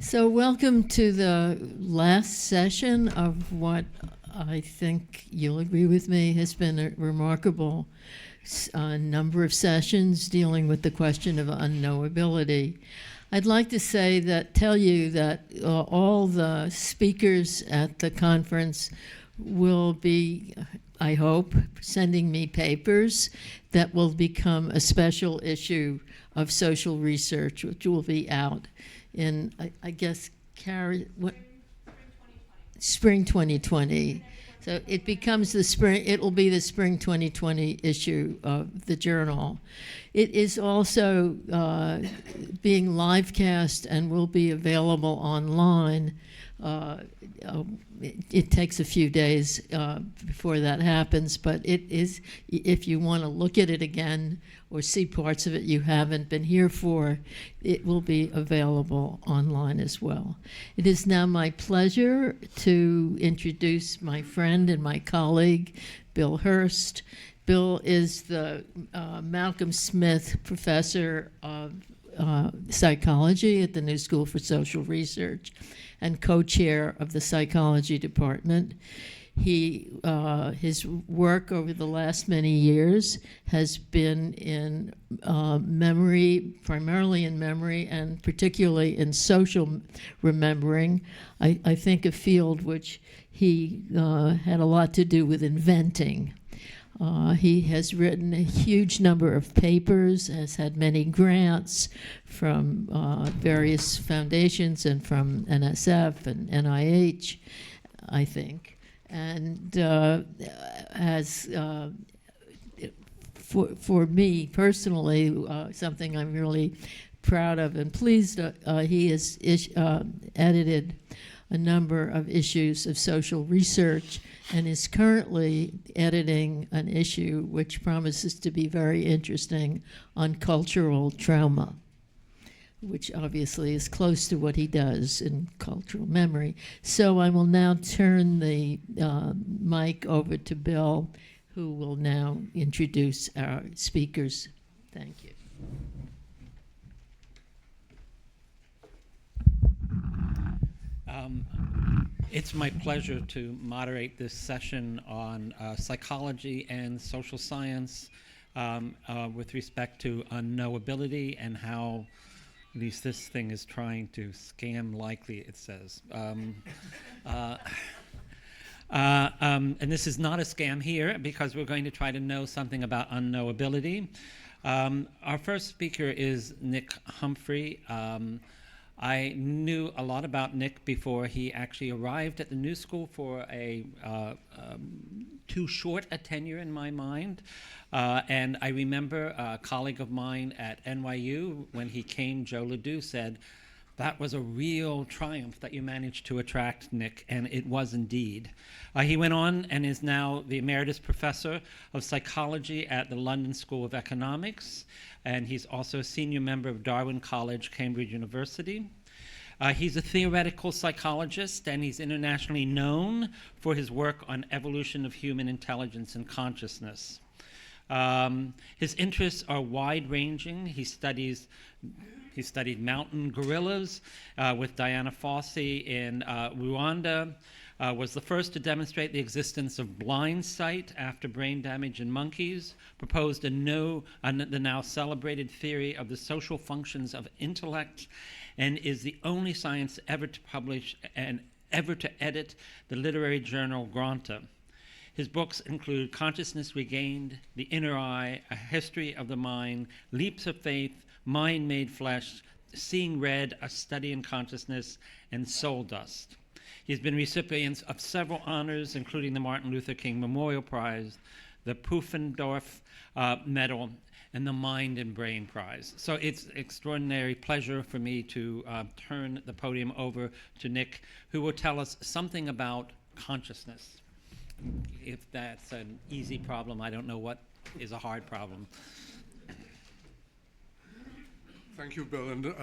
So welcome to the last session of what I think you'll agree with me has been a remarkable number of sessions dealing with the question of unknowability. I'd like to tell you that all the speakers at the conference will be, I hope, sending me papers that will become a special issue of social research, which will be out in, I guess, spring 2020. So it becomes it'll be the spring 2020 issue of the journal. It is also being live cast and will be available online. It takes a few days before that happens, but it is, if you want to look at it again or see parts of it you haven't been here for, it will be available online as well. It is now my pleasure to introduce my friend and my colleague, Bill Hurst. Bill is the Malcolm Smith Professor of Psychology at the New School for Social Research and co-chair of the Psychology Department. His work over the last many years has been in memory, primarily in memory, and particularly in social remembering. I think a field which he had a lot to do with inventing. He has written a huge number of papers, has had many grants from various foundations and from NSF and NIH, I think. And has, for me personally, something I'm really proud of and pleased, he has edited a number of issues of social research and is currently editing an issue which promises to be very interesting on cultural trauma, which obviously is close to what he does in cultural memory. So I will now turn the mic over to Bill, who will now introduce our speakers. Thank you. It's my pleasure to moderate this session on psychology and social science with respect to unknowability and how at least this thing is trying to scam likely, it says. And this is not a scam here because we're going to try to know something about unknowability. Our first speaker is Nick Humphrey. I knew a lot about Nick before he actually arrived at the New School for too short a tenure in my mind. And I remember a colleague of mine at NYU, when he came, Joe Ledoux, said, "That was a real triumph that you managed to attract, Nick," and it was indeed. He went on and is now the Emeritus Professor of Psychology at the London School of Economics, and he's also a senior member of Darwin College, Cambridge University. He's a theoretical psychologist, and he's internationally known for his work on evolution of human intelligence and consciousness. His interests are wide-ranging. He studied mountain gorillas with Diana Fossey in Rwanda, was the first to demonstrate the existence of blind sight after brain damage in monkeys, proposed the now celebrated theory of the social functions of intellect, and is the only science ever to publish and ever to edit the literary journal Granta. His books include Consciousness Regained, The Inner Eye, A History of the Mind, Leaps of Faith, Mind Made Flesh, Seeing Red, A Study in Consciousness, and Soul Dust. He's been recipient of several honors, including the Martin Luther King Memorial Prize, the Pufendorf Medal, and the Mind and Brain Prize. So it's an extraordinary pleasure for me to turn the podium over to Nick, who will tell us something about consciousness. If that's an easy problem, I don't know what is a hard problem. Thank you, Bill. And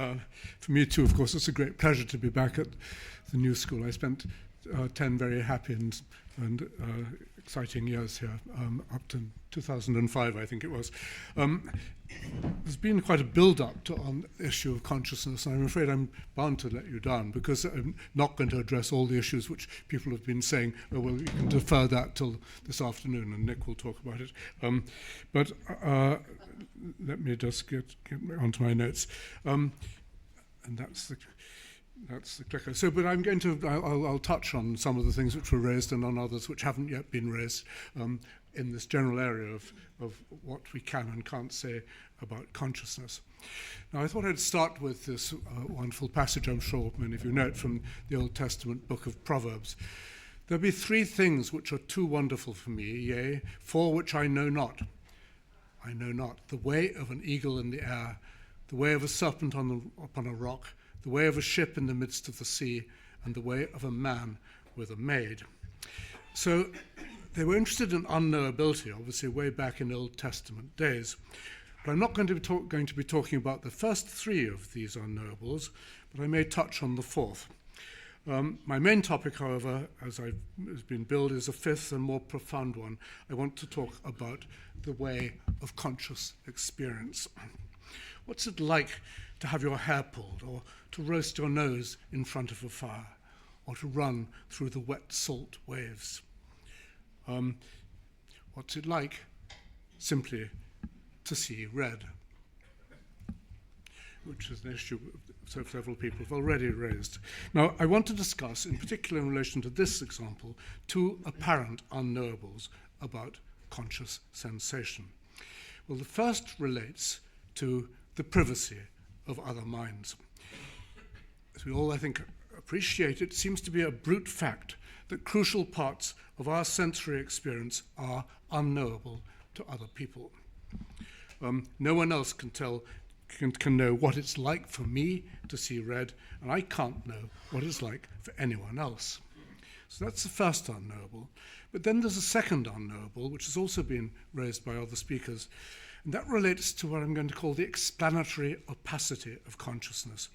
for me too, of course, it's a great pleasure to be back at the New School. I spent 10 very happy and exciting years here, up to 2005, I think it was. There's been quite a build-up on the issue of consciousness, and I'm afraid I'm bound to let you down because I'm not going to address all the issues which people have been saying, oh, well, you can defer that till this afternoon, and Nick will talk about it. But let me just get onto my notes. And that's the clicker. So, but I'm going to, I'll touch on some of the things which were raised and on others which haven't yet been raised in this general area of what we can and can't say about consciousness. Now, I thought I'd start with this wonderful passage, I'm sure many of you know it, from the Old Testament book of Proverbs. There be three things which are too wonderful for me, yea, four which I know not. I know not the way of an eagle in the air, the way of a serpent upon a rock, the way of a ship in the midst of the sea, and the way of a man with a maid. So they were interested in unknowability, obviously way back in Old Testament days. But I'm not going to be talking about the first three of these unknowables, but I may touch on the fourth. My main topic, however, as has been billed, is a fifth and more profound one. I want to talk about the way of conscious experience. What's it like to have your hair pulled, or to roast your nose in front of a fire, or to run through the wet salt waves? What's it like simply to see red? Which is an issue several people have already raised. Now, I want to discuss, in particular in relation to this example, two apparent unknowables about conscious sensation. Well, the first relates to the privacy of other minds. As we all, I think, appreciate, it seems to be a brute fact that crucial parts of our sensory experience are unknowable to other people. No one else can know what it's like for me to see red, and I can't know what it's like for anyone else. So that's the first unknowable. But then there's a second unknowable, which has also been raised by other speakers, and that relates to what I'm going to call the explanatory opacity of consciousness.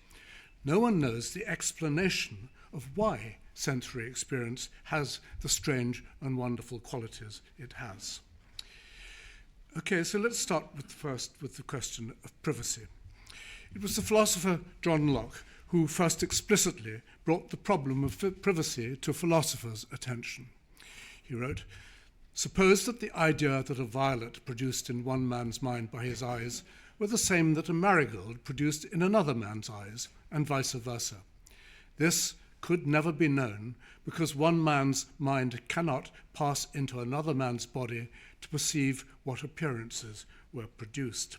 No one knows the explanation of why sensory experience has the strange and wonderful qualities it has. Okay, so let's start with the question of privacy. It was the philosopher John Locke who first explicitly brought the problem of privacy to philosophers' attention. He wrote, "Suppose that the idea that a violet produced in one man's mind by his eyes were the same that a marigold produced in another man's eyes, and vice versa. This could never be known because one man's mind cannot pass into another man's body to perceive what appearances were produced."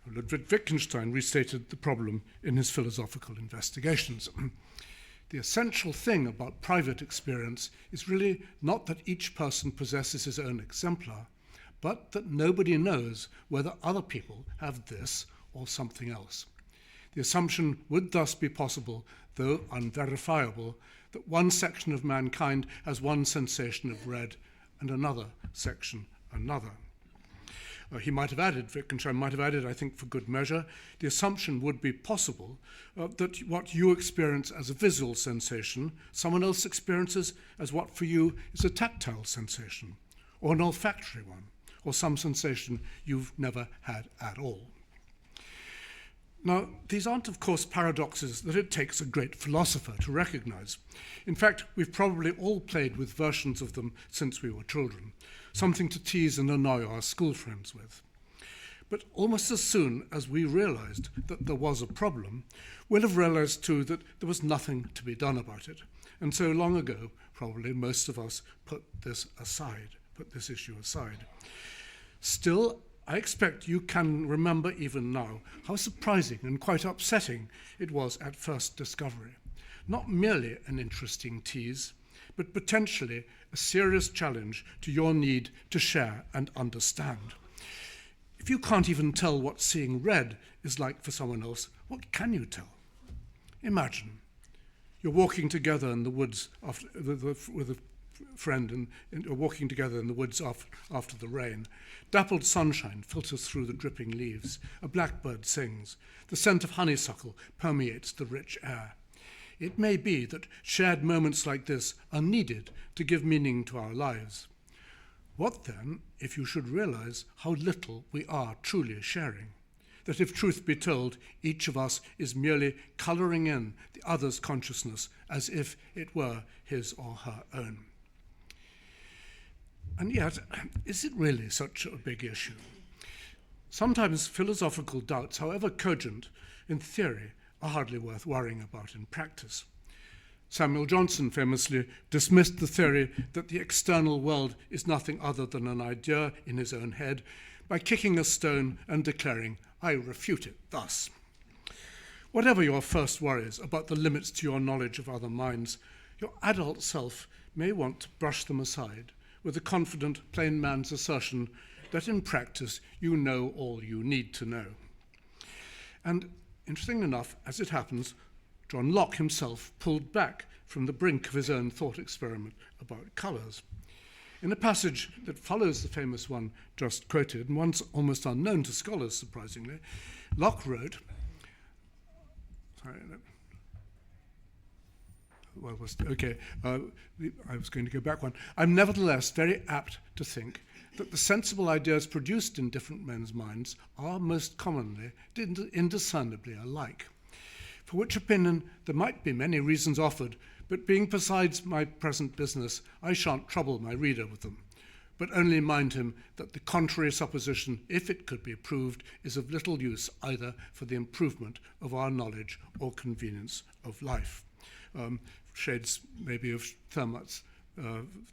Ludwig Wittgenstein restated the problem in his philosophical investigations. The essential thing about private experience is really not that each person possesses his own exemplar, but that nobody knows whether other people have this or something else. The assumption would thus be possible, though unverifiable, that one section of mankind has one sensation of red and another section another. Wittgenstein might have added, I think for good measure, the assumption would be possible that what you experience as a visual sensation, someone else experiences as what for you is a tactile sensation, or an olfactory one, or some sensation you've never had at all. Now, these aren't, of course, paradoxes that it takes a great philosopher to recognize. In fact, we've probably all played with versions of them since we were children, something to tease and annoy our school friends with. But almost as soon as we realized that there was a problem, we'll have realized too that there was nothing to be done about it. And so long ago, probably most of us put this issue aside. Still, I expect you can remember even now how surprising and quite upsetting it was at first discovery. Not merely an interesting tease, but potentially a serious challenge to your need to share and understand. If you can't even tell what seeing red is like for someone else, what can you tell? Imagine you're walking together in the woods with a friend, and walking together in the woods after the rain. Dappled sunshine filters through the dripping leaves. A blackbird sings. The scent of honeysuckle permeates the rich air. It may be that shared moments like this are needed to give meaning to our lives. What then if you should realize how little we are truly sharing? That if truth be told, each of us is merely colouring in the other's consciousness as if it were his or her own. And yet, is it really such a big issue? Sometimes philosophical doubts, however cogent in theory, are hardly worth worrying about in practice. Samuel Johnson famously dismissed the theory that the external world is nothing other than an idea in his own head by kicking a stone and declaring, "I refute it thus." Whatever your first worries about the limits to your knowledge of other minds, your adult self may want to brush them aside with the confident plain man's assertion that in practice you know all you need to know. And interesting enough, as it happens, John Locke himself pulled back from the brink of his own thought experiment about colours. In a passage that follows the famous one just quoted, and one's almost unknown to scholars, surprisingly, Locke wrote, I was going to go back one. I'm nevertheless very apt to think that the sensible ideas produced in different men's minds are most commonly indiscernibly alike. For which opinion there might be many reasons offered, but being besides my present business, I shan't trouble my reader with them, but only mind him that the contrary supposition, if it could be proved, is of little use either for the improvement of our knowledge or convenience of life. Shades maybe of Fermat's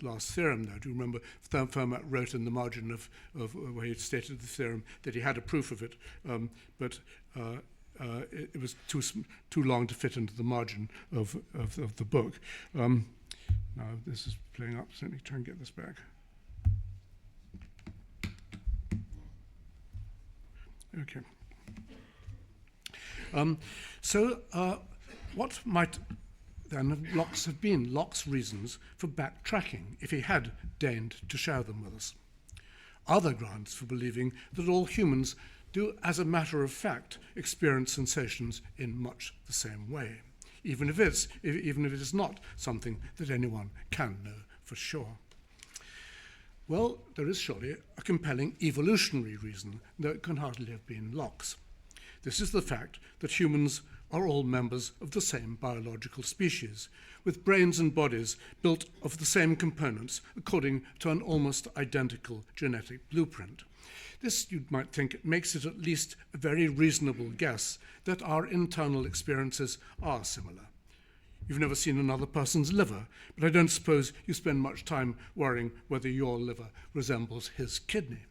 last theorem there. Do you remember Fermat wrote in the margin of where he stated the theorem that he had a proof of it, but it was too long to fit into the margin of the book. Now this is playing up, so let me try and get this back. Okay. What might then Locke's have been Locke's reasons for backtracking if he had deigned to share them with us? Are there grounds for believing that all humans do, as a matter of fact, experience sensations in much the same way, even if it is not something that anyone can know for sure? Well, there is surely a compelling evolutionary reason that can hardly have been Locke's. This is the fact that humans are all members of the same biological species, with brains and bodies built of the same components according to an almost identical genetic blueprint. This, you might think, makes it at least a very reasonable guess that our internal experiences are similar. You've never seen another person's liver, but I don't suppose you spend much time worrying whether your liver resembles his kidney.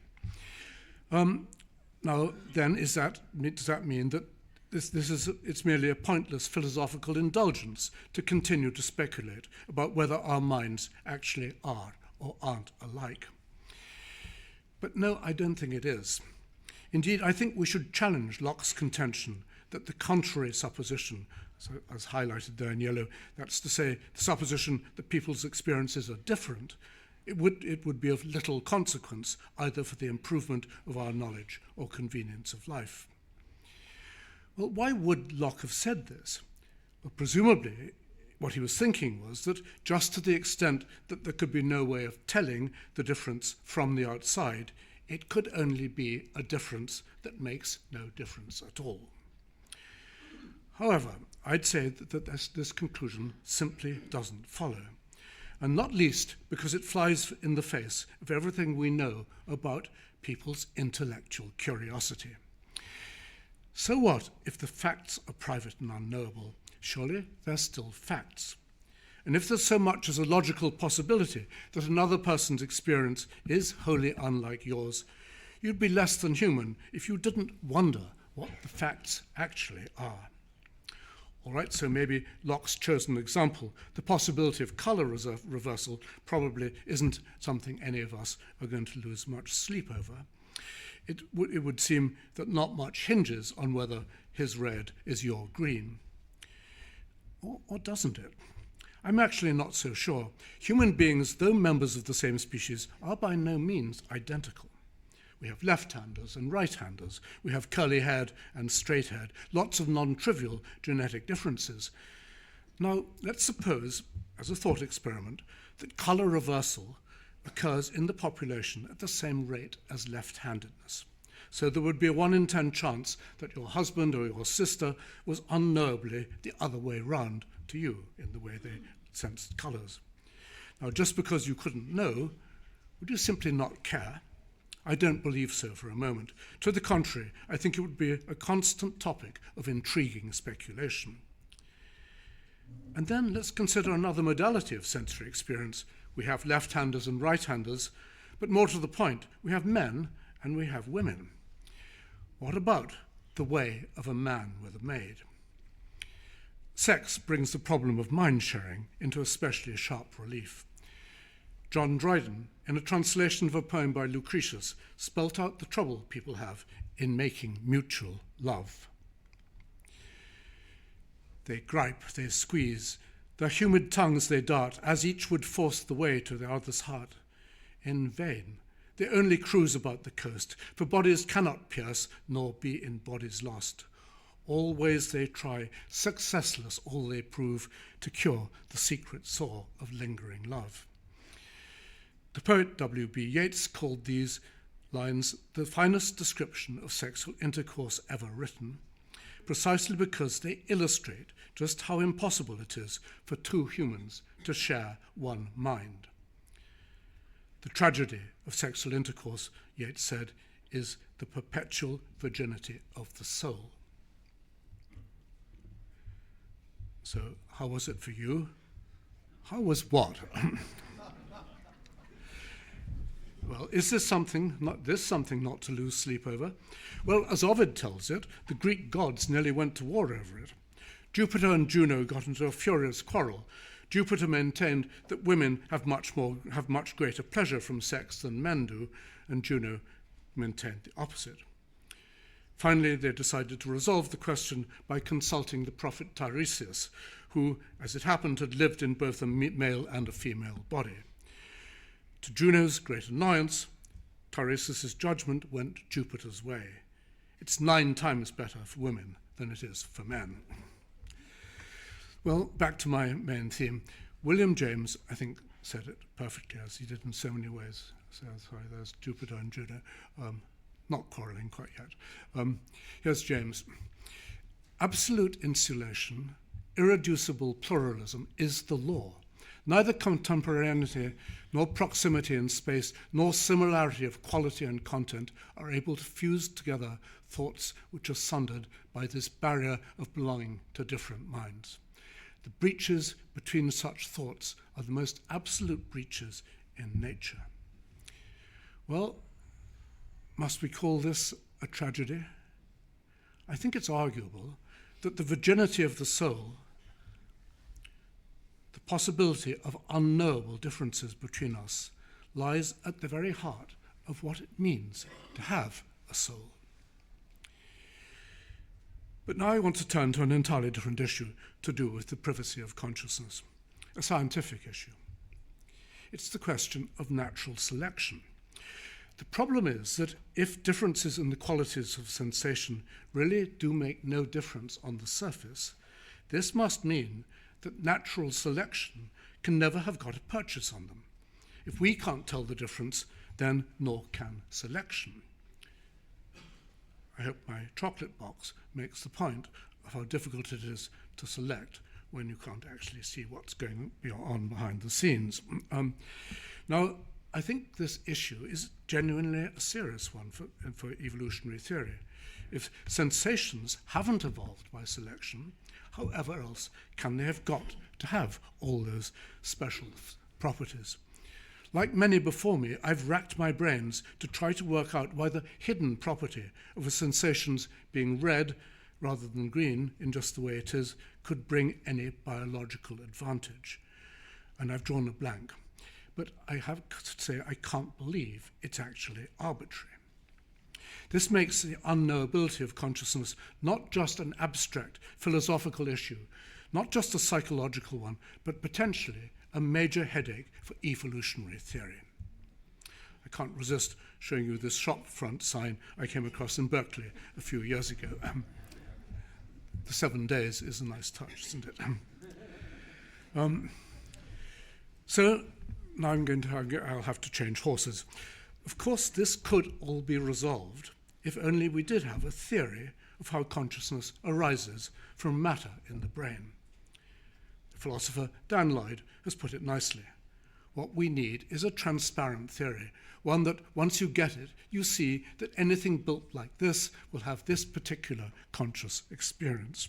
Now, then, does that mean that it's merely a pointless philosophical indulgence to continue to speculate about whether our minds actually are or aren't alike? But no, I don't think it is. Indeed, I think we should challenge Locke's contention that the contrary supposition, so as highlighted there in yellow, that's to say, the supposition that people's experiences are different, it would be of little consequence either for the improvement of our knowledge or convenience of life. Well, why would Locke have said this? Well, presumably, what he was thinking was that just to the extent that there could be no way of telling the difference from the outside, it could only be a difference that makes no difference at all. However, I'd say that this conclusion simply doesn't follow, and not least because it flies in the face of everything we know about people's intellectual curiosity. So what if the facts are private and unknowable? Surely they're still facts. And if there's so much as a logical possibility that another person's experience is wholly unlike yours, you'd be less than human if you didn't wonder what the facts actually are. All right, so maybe Locke's chosen example, the possibility of colour reversal, probably isn't something any of us are going to lose much sleep over. It would seem that not much hinges on whether his red is your green. Or doesn't it? I'm actually not so sure. Human beings, though members of the same species, are by no means identical. We have left-handers and right-handers. We have curly-haired and straight-haired. Lots of non-trivial genetic differences. Now, let's suppose, as a thought experiment, that colour reversal occurs in the population at the same rate as left-handedness. So there would be a 1 in 10 chance that your husband or your sister was unknowably the other way round to you in the way they sensed colours. Now, just because you couldn't know, would you simply not care? I don't believe so for a moment. To the contrary, I think it would be a constant topic of intriguing speculation. And then let's consider another modality of sensory experience. We have left-handers and right-handers, but more to the point, we have men and we have women. What about the way of a man with a maid? Sex brings the problem of mind-sharing into especially sharp relief. John Dryden, in a translation of a poem by Lucretius, spelt out the trouble people have in making mutual love. They gripe, they squeeze, their humid tongues they dart, as each would force the way to the other's heart. In vain, they only cruise about the coast, for bodies cannot pierce, nor be in bodies lost. All ways they try, successless all they prove, to cure the secret sore of lingering love. The poet W.B. Yeats called these lines the finest description of sexual intercourse ever written, precisely because they illustrate just how impossible it is for two humans to share one mind. The tragedy of sexual intercourse, Yeats said, is the perpetual virginity of the soul. So, how was it for you? How was what? Well, is this something not to lose sleep over? Well, as Ovid tells it, the Greek gods nearly went to war over it. Jupiter and Juno got into a furious quarrel. Jupiter maintained that women have much greater pleasure from sex than men do, and Juno maintained the opposite. Finally, they decided to resolve the question by consulting the prophet Tiresias, who, as it happened, had lived in both a male and a female body. To Juno's great annoyance, Tiresias' judgment went Jupiter's way. It's 9 times better for women than it is for men. Well, back to my main theme. William James, I think, said it perfectly, as he did in so many ways. So, sorry, there's Jupiter and Juno, not quarrelling quite yet. Here's James. Absolute insulation, irreducible pluralism is the law. Neither contemporaneity, nor proximity in space, nor similarity of quality and content are able to fuse together thoughts which are sundered by this barrier of belonging to different minds. The breaches between such thoughts are the most absolute breaches in nature. Well, must we call this a tragedy? I think it's arguable that the virginity of the soul, the possibility of unknowable differences between us, lies at the very heart of what it means to have a soul. But now I want to turn to an entirely different issue to do with the privacy of consciousness, a scientific issue. It's the question of natural selection. The problem is that if differences in the qualities of sensation really do make no difference on the surface, this must mean that natural selection can never have got a purchase on them. If we can't tell the difference, then nor can selection. I hope my chocolate box makes the point of how difficult it is to select when you can't actually see what's going on behind the scenes. Now, I think this issue is genuinely a serious one for evolutionary theory. If sensations haven't evolved by selection, however else can they have got to have all those special properties? Like many before me, I've racked my brains to try to work out why the hidden property of a sensation's being red rather than green in just the way it is could bring any biological advantage. And I've drawn a blank. But I have to say I can't believe it's actually arbitrary. This makes the unknowability of consciousness not just an abstract philosophical issue, not just a psychological one, but potentially a major headache for evolutionary theory. I can't resist showing you this shop front sign I came across in Berkeley a few years ago. The 7 days is a nice touch, isn't it? So now I'll have to change horses. Of course, this could all be resolved if only we did have a theory of how consciousness arises from matter in the brain. The philosopher Dan Lloyd has put it nicely. What we need is a transparent theory, one that once you get it, you see that anything built like this will have this particular conscious experience.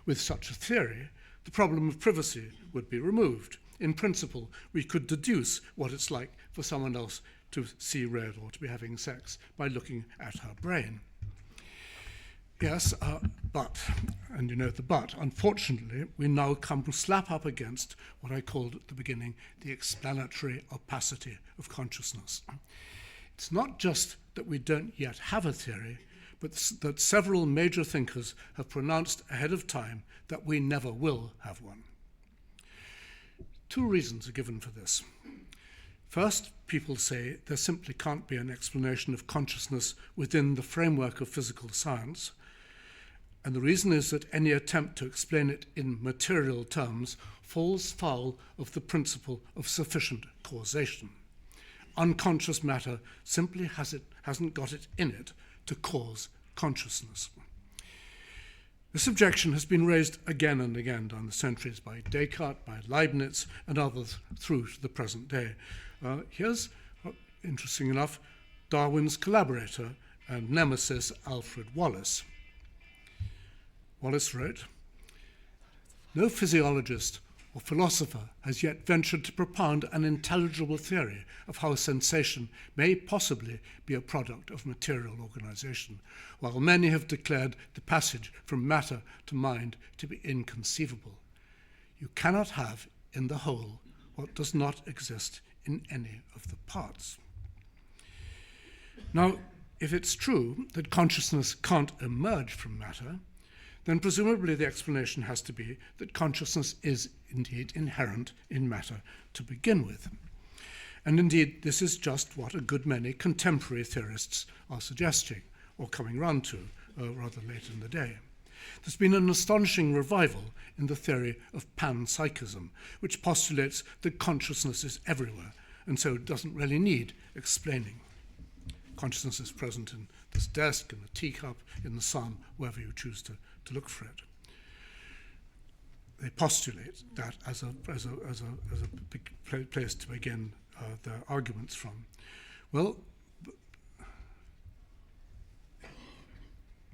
With such a theory, the problem of privacy would be removed. In principle, we could deduce what it's like for someone else to see red or to be having sex by looking at her brain. Yes, but, and you know the but, unfortunately, we now come slap up against what I called at the beginning the explanatory opacity of consciousness. It's not just that we don't yet have a theory, but that several major thinkers have pronounced ahead of time that we never will have one. Two reasons are given for this. First, people say there simply can't be an explanation of consciousness within the framework of physical science, and the reason is that any attempt to explain it in material terms falls foul of the principle of sufficient causation. Unconscious matter simply hasn't got it in it to cause consciousness. This objection has been raised again and again down the centuries by Descartes, by Leibniz, and others through to the present day. Here's, interesting enough, Darwin's collaborator and nemesis, Alfred Wallace. Wallace wrote, "No physiologist or philosopher has yet ventured to propound an intelligible theory of how sensation may possibly be a product of material organization, while many have declared the passage from matter to mind to be inconceivable. You cannot have in the whole what does not exist in any of the parts." Now, if it's true that consciousness can't emerge from matter, then presumably the explanation has to be that consciousness is indeed inherent in matter to begin with. And indeed, this is just what a good many contemporary theorists are suggesting, or coming round to rather late in the day. There's been an astonishing revival in the theory of panpsychism, which postulates that consciousness is everywhere, and so doesn't really need explaining. Consciousness is present in this desk, in the teacup, in the sun, wherever you choose to look for it. They postulate that as a big place to begin their arguments from. Well,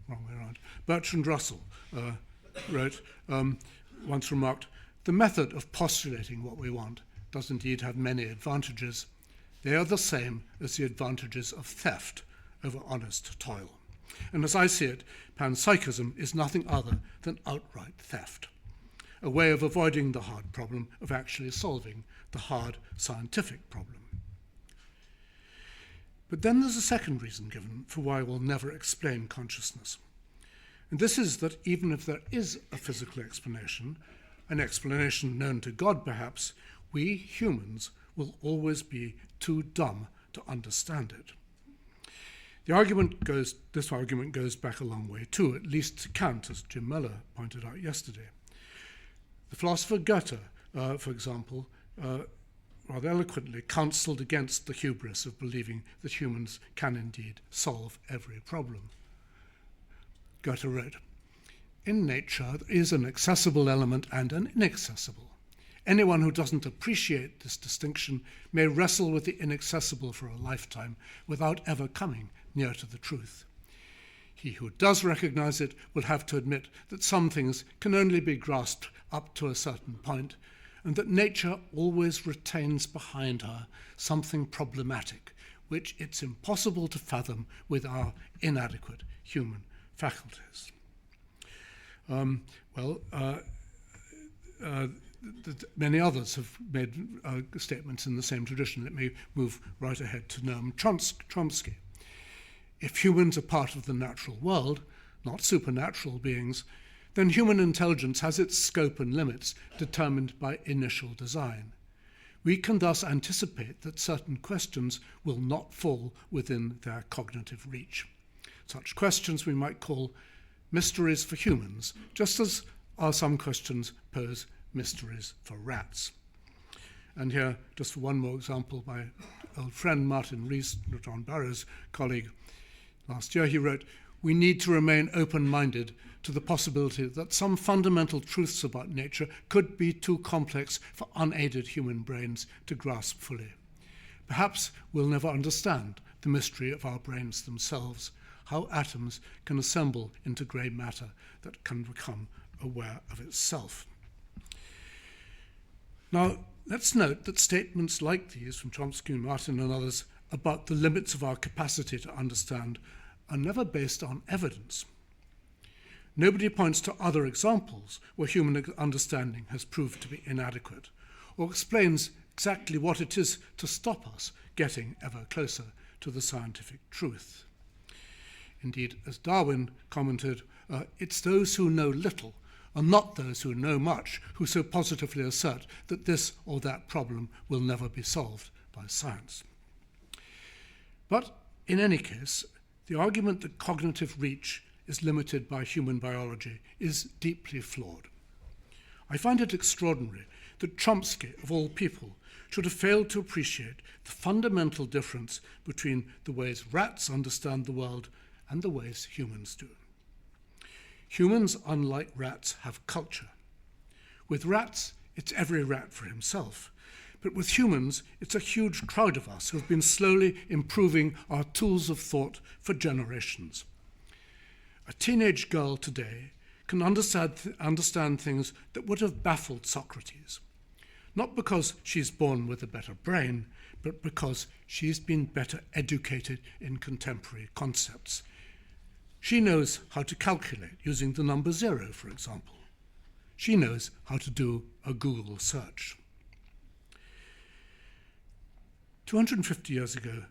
wrong way around. Bertrand Russell wrote, once remarked, "The method of postulating what we want does indeed have many advantages. They are the same as the advantages of theft over honest toil. And as I see it, panpsychism is nothing other than outright theft, a way of avoiding the hard problem of actually solving the hard scientific problem." But then there's a second reason given for why we'll never explain consciousness. And this is that even if there is a physical explanation, an explanation known to God perhaps, we humans will always be too dumb to understand it. This argument goes back a long way too, at least to Kant, as Jim Mellor pointed out yesterday. The philosopher Goethe, for example, rather eloquently counseled against the hubris of believing that humans can indeed solve every problem. Goethe wrote, "In nature there is an accessible element and an inaccessible. Anyone who doesn't appreciate this distinction may wrestle with the inaccessible for a lifetime without ever coming near to the truth. He who does recognize it will have to admit that some things can only be grasped up to a certain point, and that nature always retains behind her something problematic, which it's impossible to fathom with our inadequate human faculties." Many others have made statements in the same tradition. Let me move right ahead to Noam Chomsky. If humans are part of the natural world, not supernatural beings, then human intelligence has its scope and limits determined by initial design. We can thus anticipate that certain questions will not fall within their cognitive reach. Such questions we might call mysteries for humans, just as are some questions pose mysteries for rats. And here, just for one more example, my old friend Martin Rees, John Barrow's colleague, last year he wrote, "We need to remain open-minded to the possibility that some fundamental truths about nature could be too complex for unaided human brains to grasp fully. Perhaps we'll never understand the mystery of our brains themselves, how atoms can assemble into grey matter that can become aware of itself." Now, let's note that statements like these from Chomsky, Martin, and others about the limits of our capacity to understand are never based on evidence. Nobody points to other examples where human understanding has proved to be inadequate, or explains exactly what it is to stop us getting ever closer to the scientific truth. Indeed, as Darwin commented, it's those who know little and not those who know much who so positively assert that this or that problem will never be solved by science. But in any case, the argument that cognitive reach is limited by human biology is deeply flawed. I find it extraordinary that Chomsky, of all people, should have failed to appreciate the fundamental difference between the ways rats understand the world and the ways humans do. Humans, unlike rats, have culture. With rats, it's every rat for himself. But with humans, it's a huge crowd of us who have been slowly improving our tools of thought for generations. A teenage girl today can understand things that would have baffled Socrates, not because she's born with a better brain, but because she's been better educated in contemporary concepts. She knows how to calculate using the number 0, for example. She knows how to do a Google search. 250 years ago,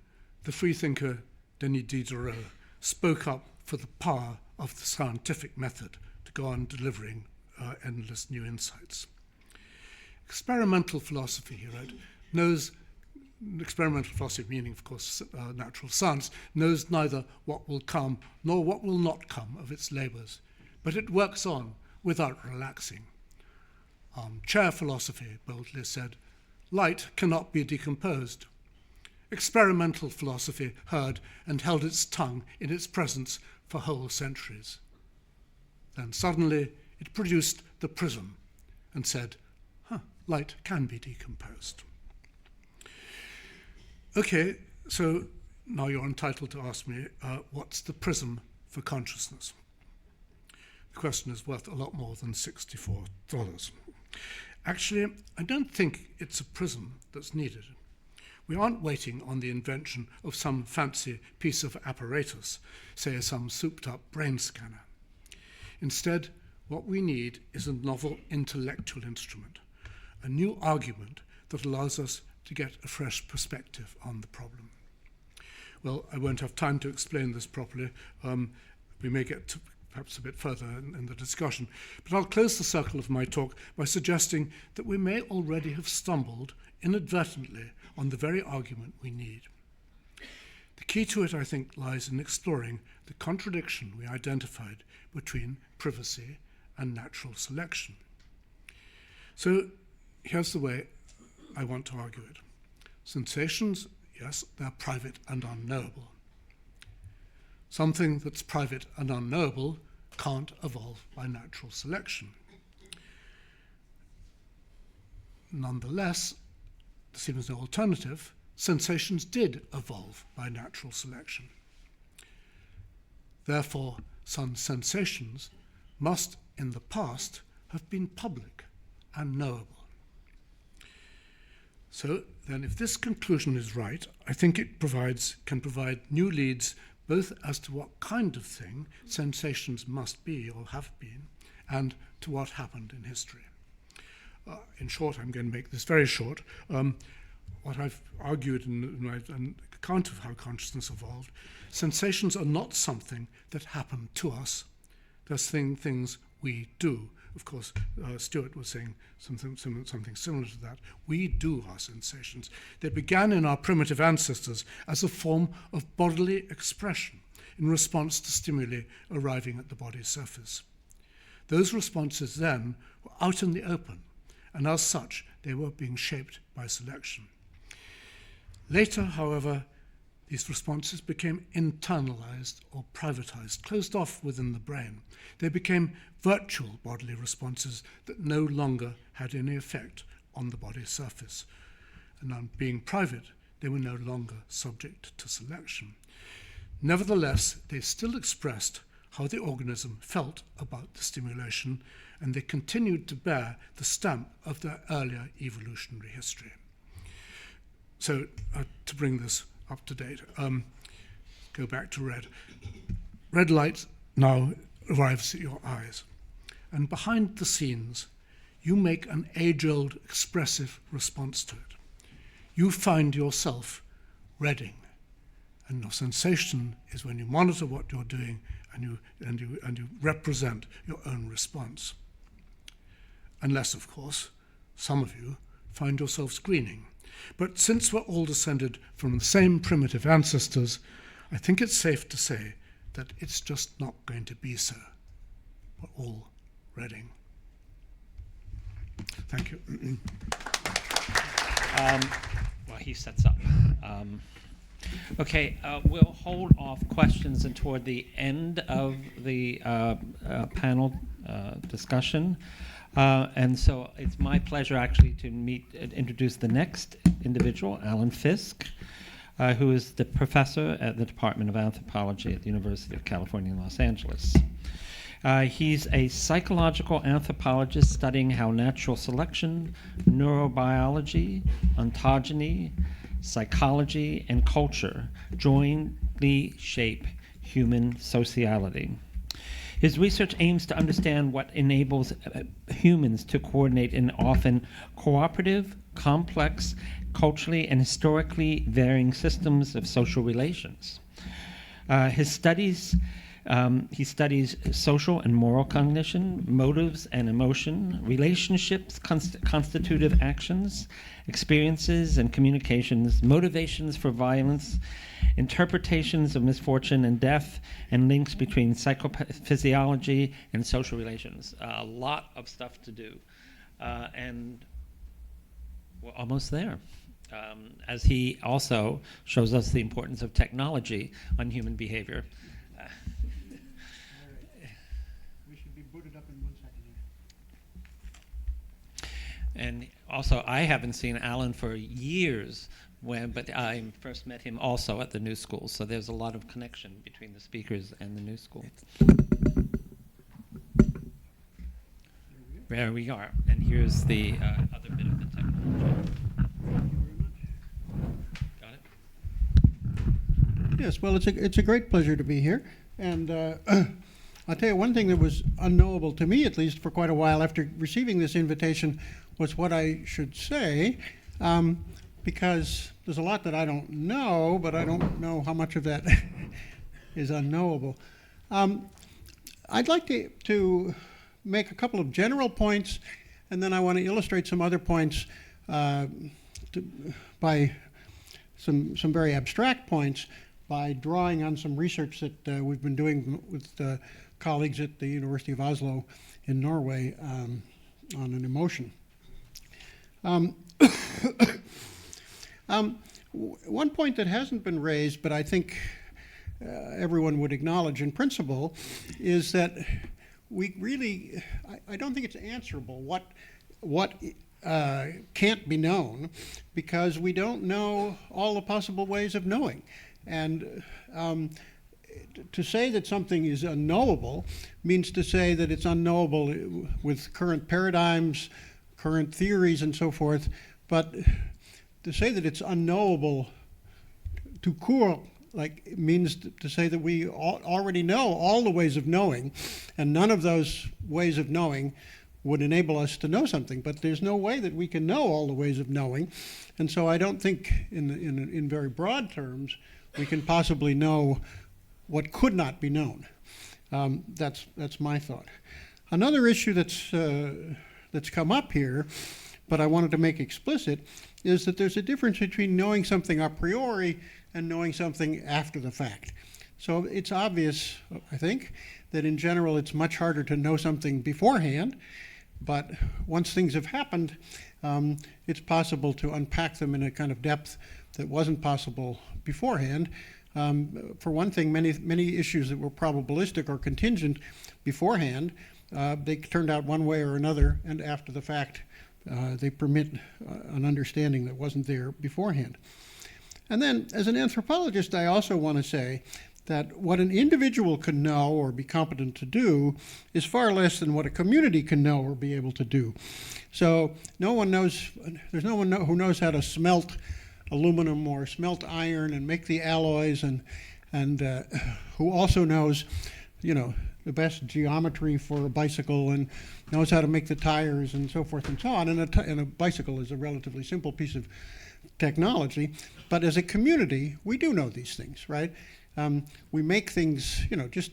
the freethinker Denis Diderot spoke up for the power of the scientific method to go on delivering endless new insights. Experimental philosophy, he wrote, experimental philosophy, meaning, of course, natural science, knows neither what will come nor what will not come of its labours, but it works on without relaxing. Chair philosophy boldly said, light cannot be decomposed. Experimental philosophy heard and held its tongue in its presence for whole centuries. Then suddenly it produced the prism and said, light can be decomposed. Okay, so now you're entitled to ask me, what's the prism for consciousness? The question is worth a lot more than $64. Actually, I don't think it's a prism that's needed. We aren't waiting on the invention of some fancy piece of apparatus, say some souped-up brain scanner. Instead, what we need is a novel intellectual instrument, a new argument that allows us to get a fresh perspective on the problem. Well, I won't have time to explain this properly. We may get to perhaps a bit further in the discussion, but I'll close the circle of my talk by suggesting that we may already have stumbled inadvertently on the very argument we need. The key to it, I think, lies in exploring the contradiction we identified between privacy and natural selection. So here's the way I want to argue it. Sensations, yes, they're private and unknowable. Something that's private and unknowable can't evolve by natural selection. Nonetheless, there seems no alternative. Sensations did evolve by natural selection. Therefore, some sensations must, in the past, have been public and knowable. So then, if this conclusion is right, I think it can provide new leads both as to what kind of thing sensations must be or have been, and to what happened in history. In short, I'm going to make this very short. What I've argued in my account of how consciousness evolved, sensations are not something that happen to us. They're things we do. Of course, Stuart was saying something similar to that. We do our sensations. They began in our primitive ancestors as a form of bodily expression in response to stimuli arriving at the body's surface. Those responses then were out in the open, and as such, they were being shaped by selection. Later, however, these responses became internalized or privatized, closed off within the brain. They became virtual bodily responses that no longer had any effect on the body surface. And on being private, they were no longer subject to selection. Nevertheless, they still expressed how the organism felt about the stimulation, and they continued to bear the stamp of their earlier evolutionary history. So, to bring this up to date, go back to red. Red light now arrives at your eyes, and behind the scenes, you make an age-old expressive response to it. You find yourself redding, and your sensation is when you monitor what you're doing and you represent your own response. Unless, of course, some of you find yourselves greening. But since we're all descended from the same primitive ancestors, I think it's safe to say that it's just not going to be so. We're all redding. Thank you. Well, he sets up. Okay, we'll hold off questions and toward the end of the panel discussion. And so it's my pleasure actually to introduce the next individual, Alan Fisk, who is the professor at the Department of Anthropology at the University of California in Los Angeles. He's a psychological anthropologist studying how natural selection, neurobiology, ontogeny, psychology, and culture jointly shape human sociality. His research aims to understand what enables humans to coordinate in often cooperative, complex, culturally and historically varying systems of social relations. He studies social and moral cognition, motives and emotion, relationships, constitutive actions, experiences and communications, motivations for violence, interpretations of misfortune and death, and links between psychophysiology and social relations. A lot of stuff to do. And we're almost there. As he also shows us the importance of technology on human behavior. And also, I haven't seen Alan for years, but I first met him also at the New School, so there's a lot of connection between the speakers and the New School. There we are, and here's the other bit of the technology. Got it? Yes, well, it's a great pleasure to be here, and I'll tell you one thing that was unknowable to me, at least for quite a while after receiving this invitation, was what I should say, because there's a lot that I don't know, but I don't know how much of that is unknowable. I'd like to make a couple of general points, and then I want to illustrate some other points by some very abstract points by drawing on some research that we've been doing with colleagues at the University of Oslo in Norway on an emotion. One point that hasn't been raised, but I think everyone would acknowledge in principle, is that we really, I don't think it's answerable what can't be known, because we don't know all the possible ways of knowing. And to say that something is unknowable means to say that it's unknowable with current paradigms, current theories, and so forth. But to say that it's unknowable to court, like, means to say that we already know all the ways of knowing, and none of those ways of knowing would enable us to know something. But there's no way that we can know all the ways of knowing, and so I don't think, in very broad terms, we can possibly know what could not be known. That's my thought. Another issue that's come up here, but I wanted to make explicit, is that there's a difference between knowing something a priori and knowing something after the fact. So it's obvious, I think, that in general it's much harder to know something beforehand, But once things have happened, it's possible to unpack them in a kind of depth that wasn't possible beforehand. For one thing, many issues that were probabilistic or contingent beforehand, they turned out one way or another, and after the fact, they permit an understanding that wasn't there beforehand. And then, as an anthropologist, I also want to say that what an individual can know or be competent to do is far less than what a community can know or be able to do. So there's no one who knows how to smelt aluminum or smelt iron and make the alloys, and who also knows, the best geometry for a bicycle and knows how to make the tires and so forth and so on. And a bicycle is a relatively simple piece of technology, but as a community, we do know these things, right? We make things,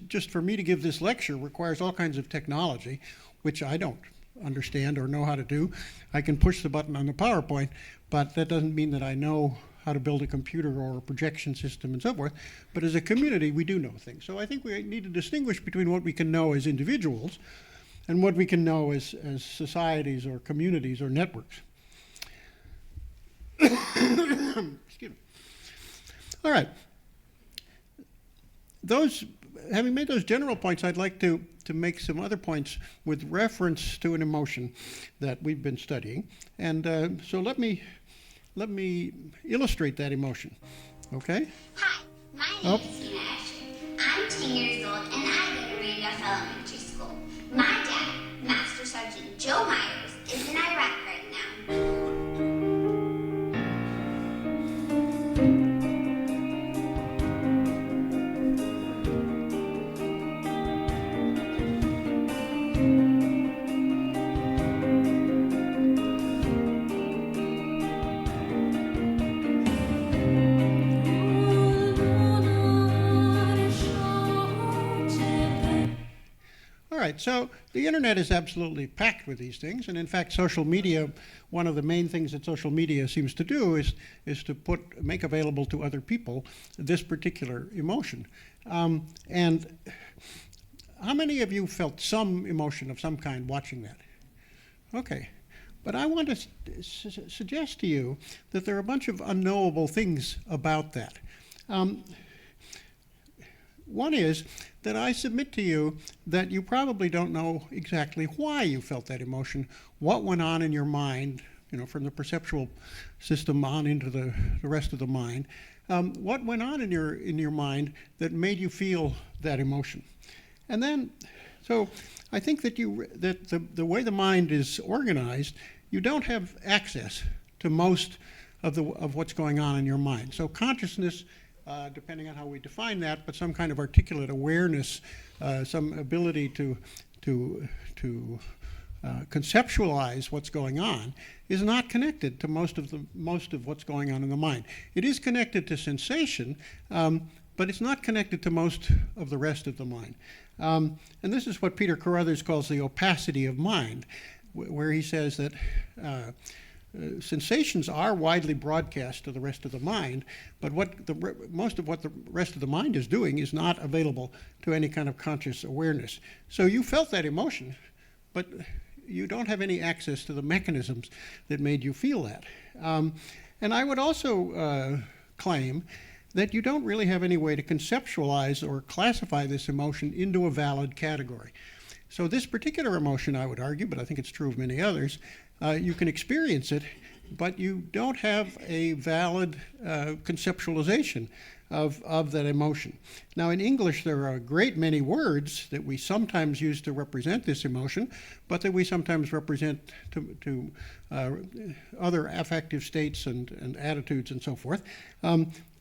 just for me to give this lecture requires all kinds of technology, which I don't understand or know how to do. I can push the button on the PowerPoint, but that doesn't mean that I know how to build a computer or a projection system and so forth. But as a community, we do know things. So I think we need to distinguish between what we can know as individuals and what we can know as societies or communities or networks. Excuse me. All right. Having made those general points, I'd like to make some other points with reference to an emotion that we've been studying. And so let me illustrate that emotion, okay? Hi, my name is Tina. I'm 10 years old and I go to Randolph Elementary School. My dad, Master Sergeant Joe Myers, is in Iraq right now. Right, so the internet is absolutely packed with these things, and in fact, social media, one of the main things that social media seems to do is to make available to other people this particular emotion. And how many of you felt some emotion of some kind watching that? Okay, but I want to suggest to you that there are a bunch of unknowable things about that. One is that I submit to you that you probably don't know exactly why you felt that emotion, what went on in your mind, from the perceptual system on into the rest of the mind, what went on in your mind that made you feel that emotion. And then, so I think that the way the mind is organized, you don't have access to most of what's going on in your mind. So consciousness, depending on how we define that, but some kind of articulate awareness, some ability to conceptualize what's going on, is not connected to most of what's going on in the mind. It is connected to sensation, but it's not connected to most of the rest of the mind. And this is what Peter Carruthers calls the opacity of mind, where he says that sensations are widely broadcast to the rest of the mind, but most of what the rest of the mind is doing is not available to any kind of conscious awareness. So you felt that emotion, but you don't have any access to the mechanisms that made you feel that. And I would also claim that you don't really have any way to conceptualize or classify this emotion into a valid category. So this particular emotion, I would argue, but I think it's true of many others, you can experience it, but you don't have a valid conceptualization of that emotion. Now, in English, there are a great many words that we sometimes use to represent this emotion, but that we sometimes represent to other affective states and attitudes and so forth.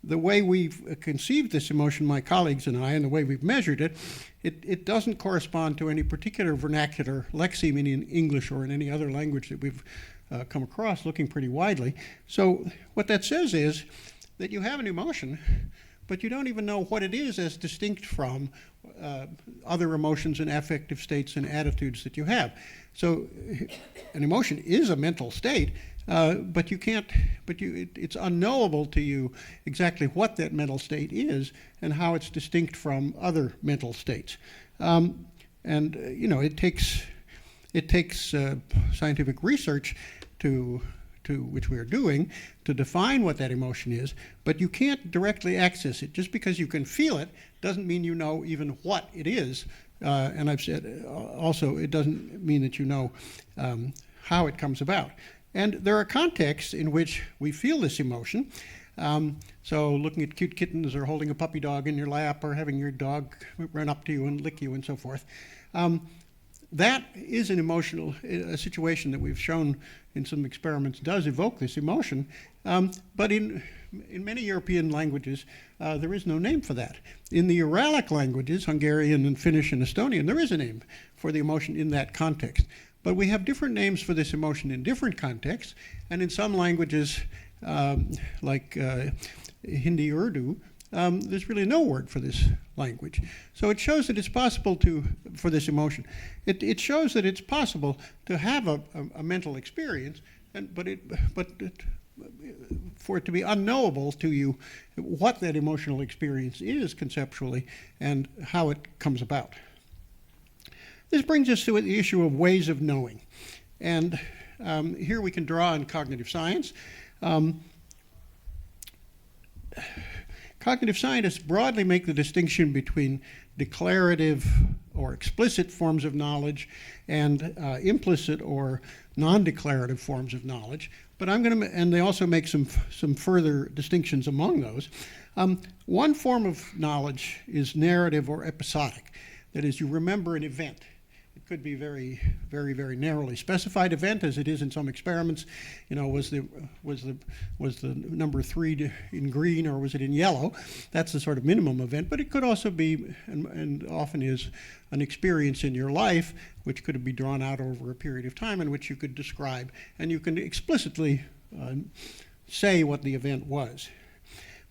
The way we've conceived this emotion, my colleagues and I, and the way we've measured it, it doesn't correspond to any particular vernacular lexeme in English or in any other language that we've come across, looking pretty widely. So what that says is that you have an emotion, but you don't even know what it is as distinct from other emotions and affective states and attitudes that you have. So an emotion is a mental state, but you can't. It's unknowable to you exactly what that mental state is and how it's distinct from other mental states. It takes it takes scientific research to which we are doing, to define what that emotion is, but you can't directly access it. Just because you can feel it doesn't mean you know even what it is. And I've said also, it doesn't mean that you know how it comes about. And there are contexts in which we feel this emotion. So looking at cute kittens, or holding a puppy dog in your lap, or having your dog run up to you and lick you and so forth. That is an emotional situation that we've shown in some experiments does evoke this emotion. But in many European languages, there is no name for that. In the Uralic languages, Hungarian and Finnish and Estonian, there is a name for the emotion in that context. But we have different names for this emotion in different contexts. And in some languages, like Hindi, Urdu, there's really no word for this language. So it shows that it's possible for this emotion. It shows that it's possible to have a mental experience, for it to be unknowable to you what that emotional experience is conceptually and how it comes about. This brings us to the issue of ways of knowing. And here we can draw on cognitive science. Cognitive scientists broadly make the distinction between declarative or explicit forms of knowledge and implicit or non-declarative forms of knowledge. But and they also make some further distinctions among those. One form of knowledge is narrative or episodic. That is, you remember an event. It could be very, very, very narrowly specified event, as it is in some experiments. You know, was the number 3 in green, or was it in yellow? That's the sort of minimum event. But it could also be, and often is, an experience in your life, which could be drawn out over a period of time, in which you could describe, and you can explicitly say what the event was.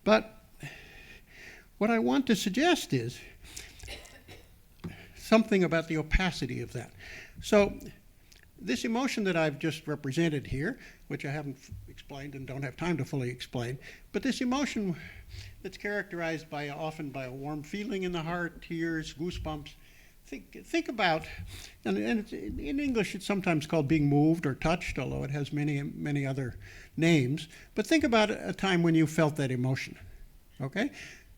But what I want to suggest is something about the opacity of that. So this emotion that I've just represented here, which I haven't explained and don't have time to fully explain, but this emotion that's characterized often by a warm feeling in the heart, tears, goosebumps. Think about, and in English it's sometimes called being moved or touched, although it has many, many other names. But think about a time when you felt that emotion, okay?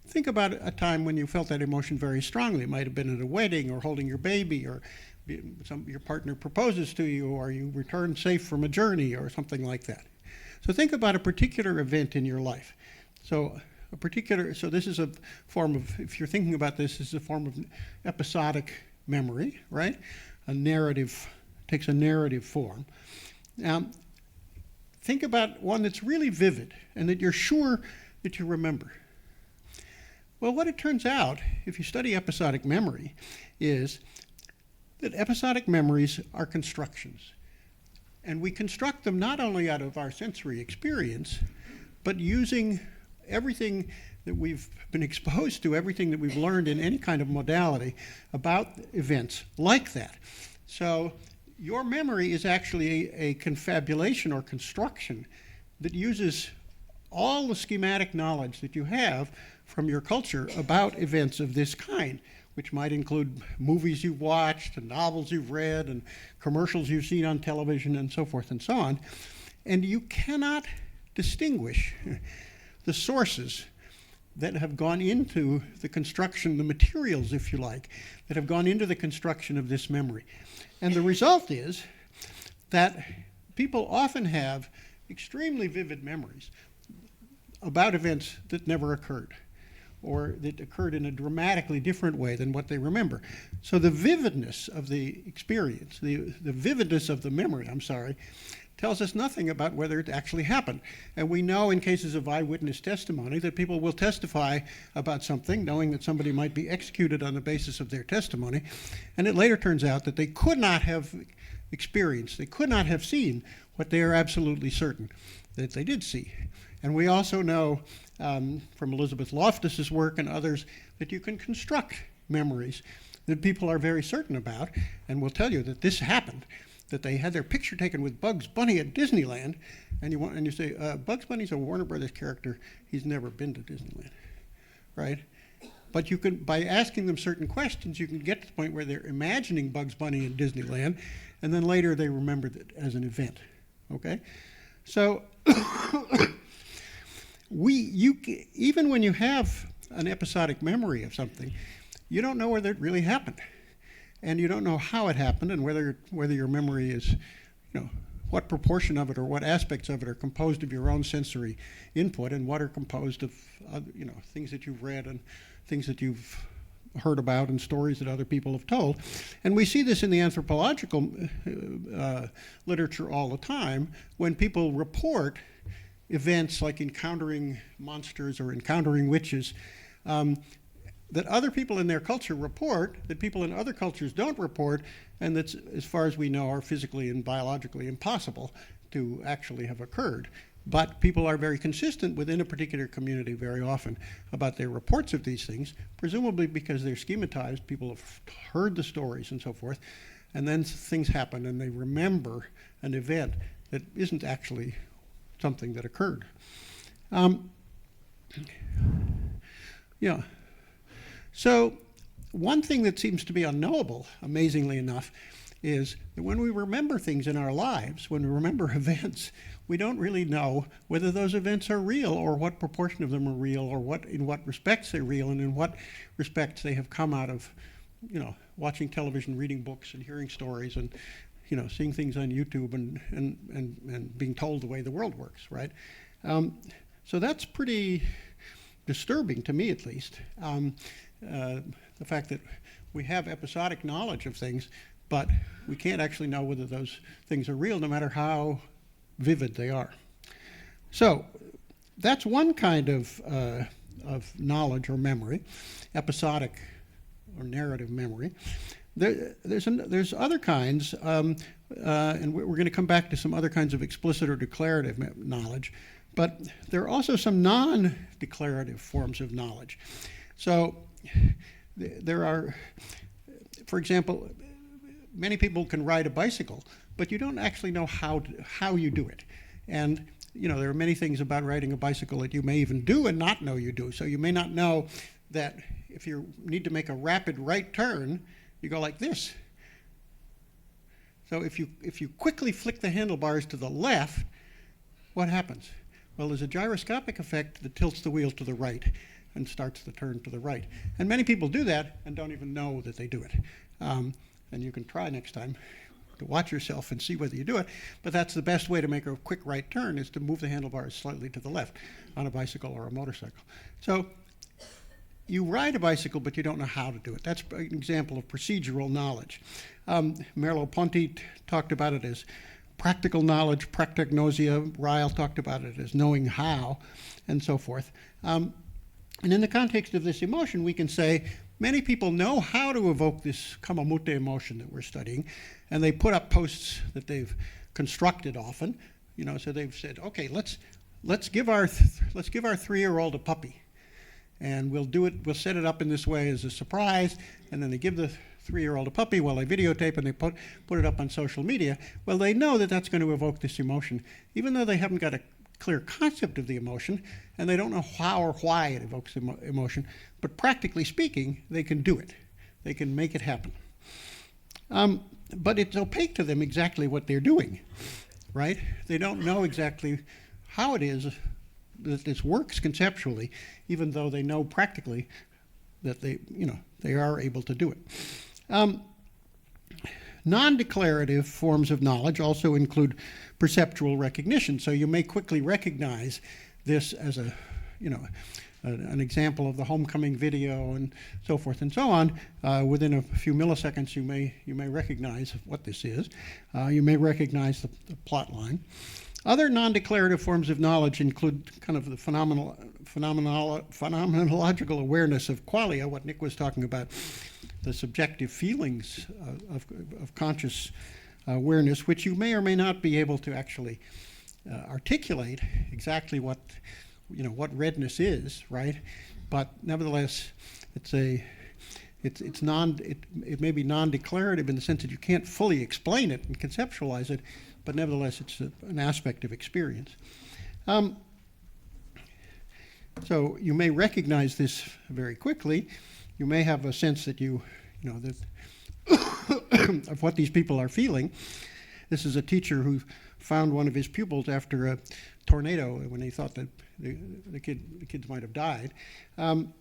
Think about a time when you felt that emotion very strongly. It might have been at a wedding, or holding your baby, or your partner proposes to you, or you return safe from a journey, or something like that. So think about a particular event in your life. So this is a form of, if you're thinking about this is a form of episodic memory, right? Takes a narrative form. Now, think about one that's really vivid and that you're sure that you remember. Well, what it turns out, if you study episodic memory, is that episodic memories are constructions. And we construct them not only out of our sensory experience, but using everything that we've been exposed to, everything that we've learned in any kind of modality about events like that. So your memory is actually a confabulation or construction that uses all the schematic knowledge that you have from your culture about events of this kind, which might include movies you've watched and novels you've read and commercials you've seen on television and so forth and so on. And you cannot distinguish the sources that have gone into the construction, the materials, if you like, that have gone into the construction of this memory. And the result is that people often have extremely vivid memories about events that never occurred, or that occurred in a dramatically different way than what they remember. So the vividness of the experience, the vividness of the memory, tells us nothing about whether it actually happened. And we know in cases of eyewitness testimony that people will testify about something, knowing that somebody might be executed on the basis of their testimony, and it later turns out that they could not have experienced, they could not have seen what they are absolutely certain that they did see. And we also know from Elizabeth Loftus's work and others that you can construct memories that people are very certain about and will tell you that this happened, that they had their picture taken with Bugs Bunny at Disneyland, and you say, Bugs Bunny's a Warner Brothers character, he's never been to Disneyland, right? But you can, by asking them certain questions, you can get to the point where they're imagining Bugs Bunny in Disneyland, and then later they remembered it as an event. Okay? So even when you have an episodic memory of something, you don't know whether it really happened. And you don't know how it happened and whether your memory is, what proportion of it or what aspects of it are composed of your own sensory input and what are composed of, things that you've read and things that you've heard about and stories that other people have told. And we see this in the anthropological literature all the time when people report events like encountering monsters or encountering witches that other people in their culture report, that people in other cultures don't report, and that's, as far as we know, are physically and biologically impossible to actually have occurred. But people are very consistent within a particular community very often about their reports of these things, presumably because they're schematized, people have heard the stories and so forth, and then things happen and they remember an event that isn't actually something that occurred. Yeah. So one thing that seems to be unknowable, amazingly enough, is that when we remember things in our lives, when we remember events, we don't really know whether those events are real or what proportion of them are real or in what respects they're real and in what respects they have come out of, watching television, reading books and hearing stories and, seeing things on YouTube and being told the way the world works, right? So that's pretty disturbing to me, at least. The fact that we have episodic knowledge of things, but we can't actually know whether those things are real, no matter how vivid they are. So that's one kind of knowledge or memory, episodic or narrative memory. There's other kinds, and we're going to come back to some other kinds of explicit or declarative knowledge, but there are also some non-declarative forms of knowledge. So there are, for example, many people can ride a bicycle, but you don't actually know how you do it. And there are many things about riding a bicycle that you may even do and not know you do. So you may not know that if you need to make a rapid right turn, you go like this. So if you quickly flick the handlebars to the left, what happens? Well, there's a gyroscopic effect that tilts the wheel to the right and starts the turn to the right. And many people do that and don't even know that they do it. And you can try next time to watch yourself and see whether you do it. But that's the best way to make a quick right turn, is to move the handlebars slightly to the left on a bicycle or a motorcycle. So you ride a bicycle, but you don't know how to do it. That's an example of procedural knowledge. Merleau-Ponty talked about it as practical knowledge, practognosia. Ryle talked about it as knowing how, and so forth. And in the context of this emotion, we can say many people know how to evoke this kamamute emotion that we're studying, and they put up posts that they've constructed often. So they've said, okay, let's give our 3-year-old a puppy, and we'll set it up in this way as a surprise, and then they give the 3-year-old a puppy while they videotape and they put it up on social media. Well, they know that that's going to evoke this emotion, even though they haven't got a clear concept of the emotion, and they don't know how or why it evokes emotion, but practically speaking, they can do it. They can make it happen. But it's opaque to them exactly what they're doing, right? They don't know exactly how it is that this works conceptually, even though they know practically that they are able to do it. Non-declarative forms of knowledge also include perceptual recognition. So you may quickly recognize this as an example of the homecoming video and so forth and so on. Within a few milliseconds, you may recognize what this is. You may recognize the plot line. Other non-declarative forms of knowledge include kind of the phenomenological awareness of qualia, what Nick was talking about, the subjective feelings of conscious awareness, which you may or may not be able to actually articulate exactly what redness is, right? But nevertheless, it may be non-declarative in the sense that you can't fully explain it and conceptualize it, but nevertheless, it's an aspect of experience. So you may recognize this very quickly. You may have a sense that that of what these people are feeling. This is a teacher who found one of his pupils after a tornado when he thought that the kids might have died. And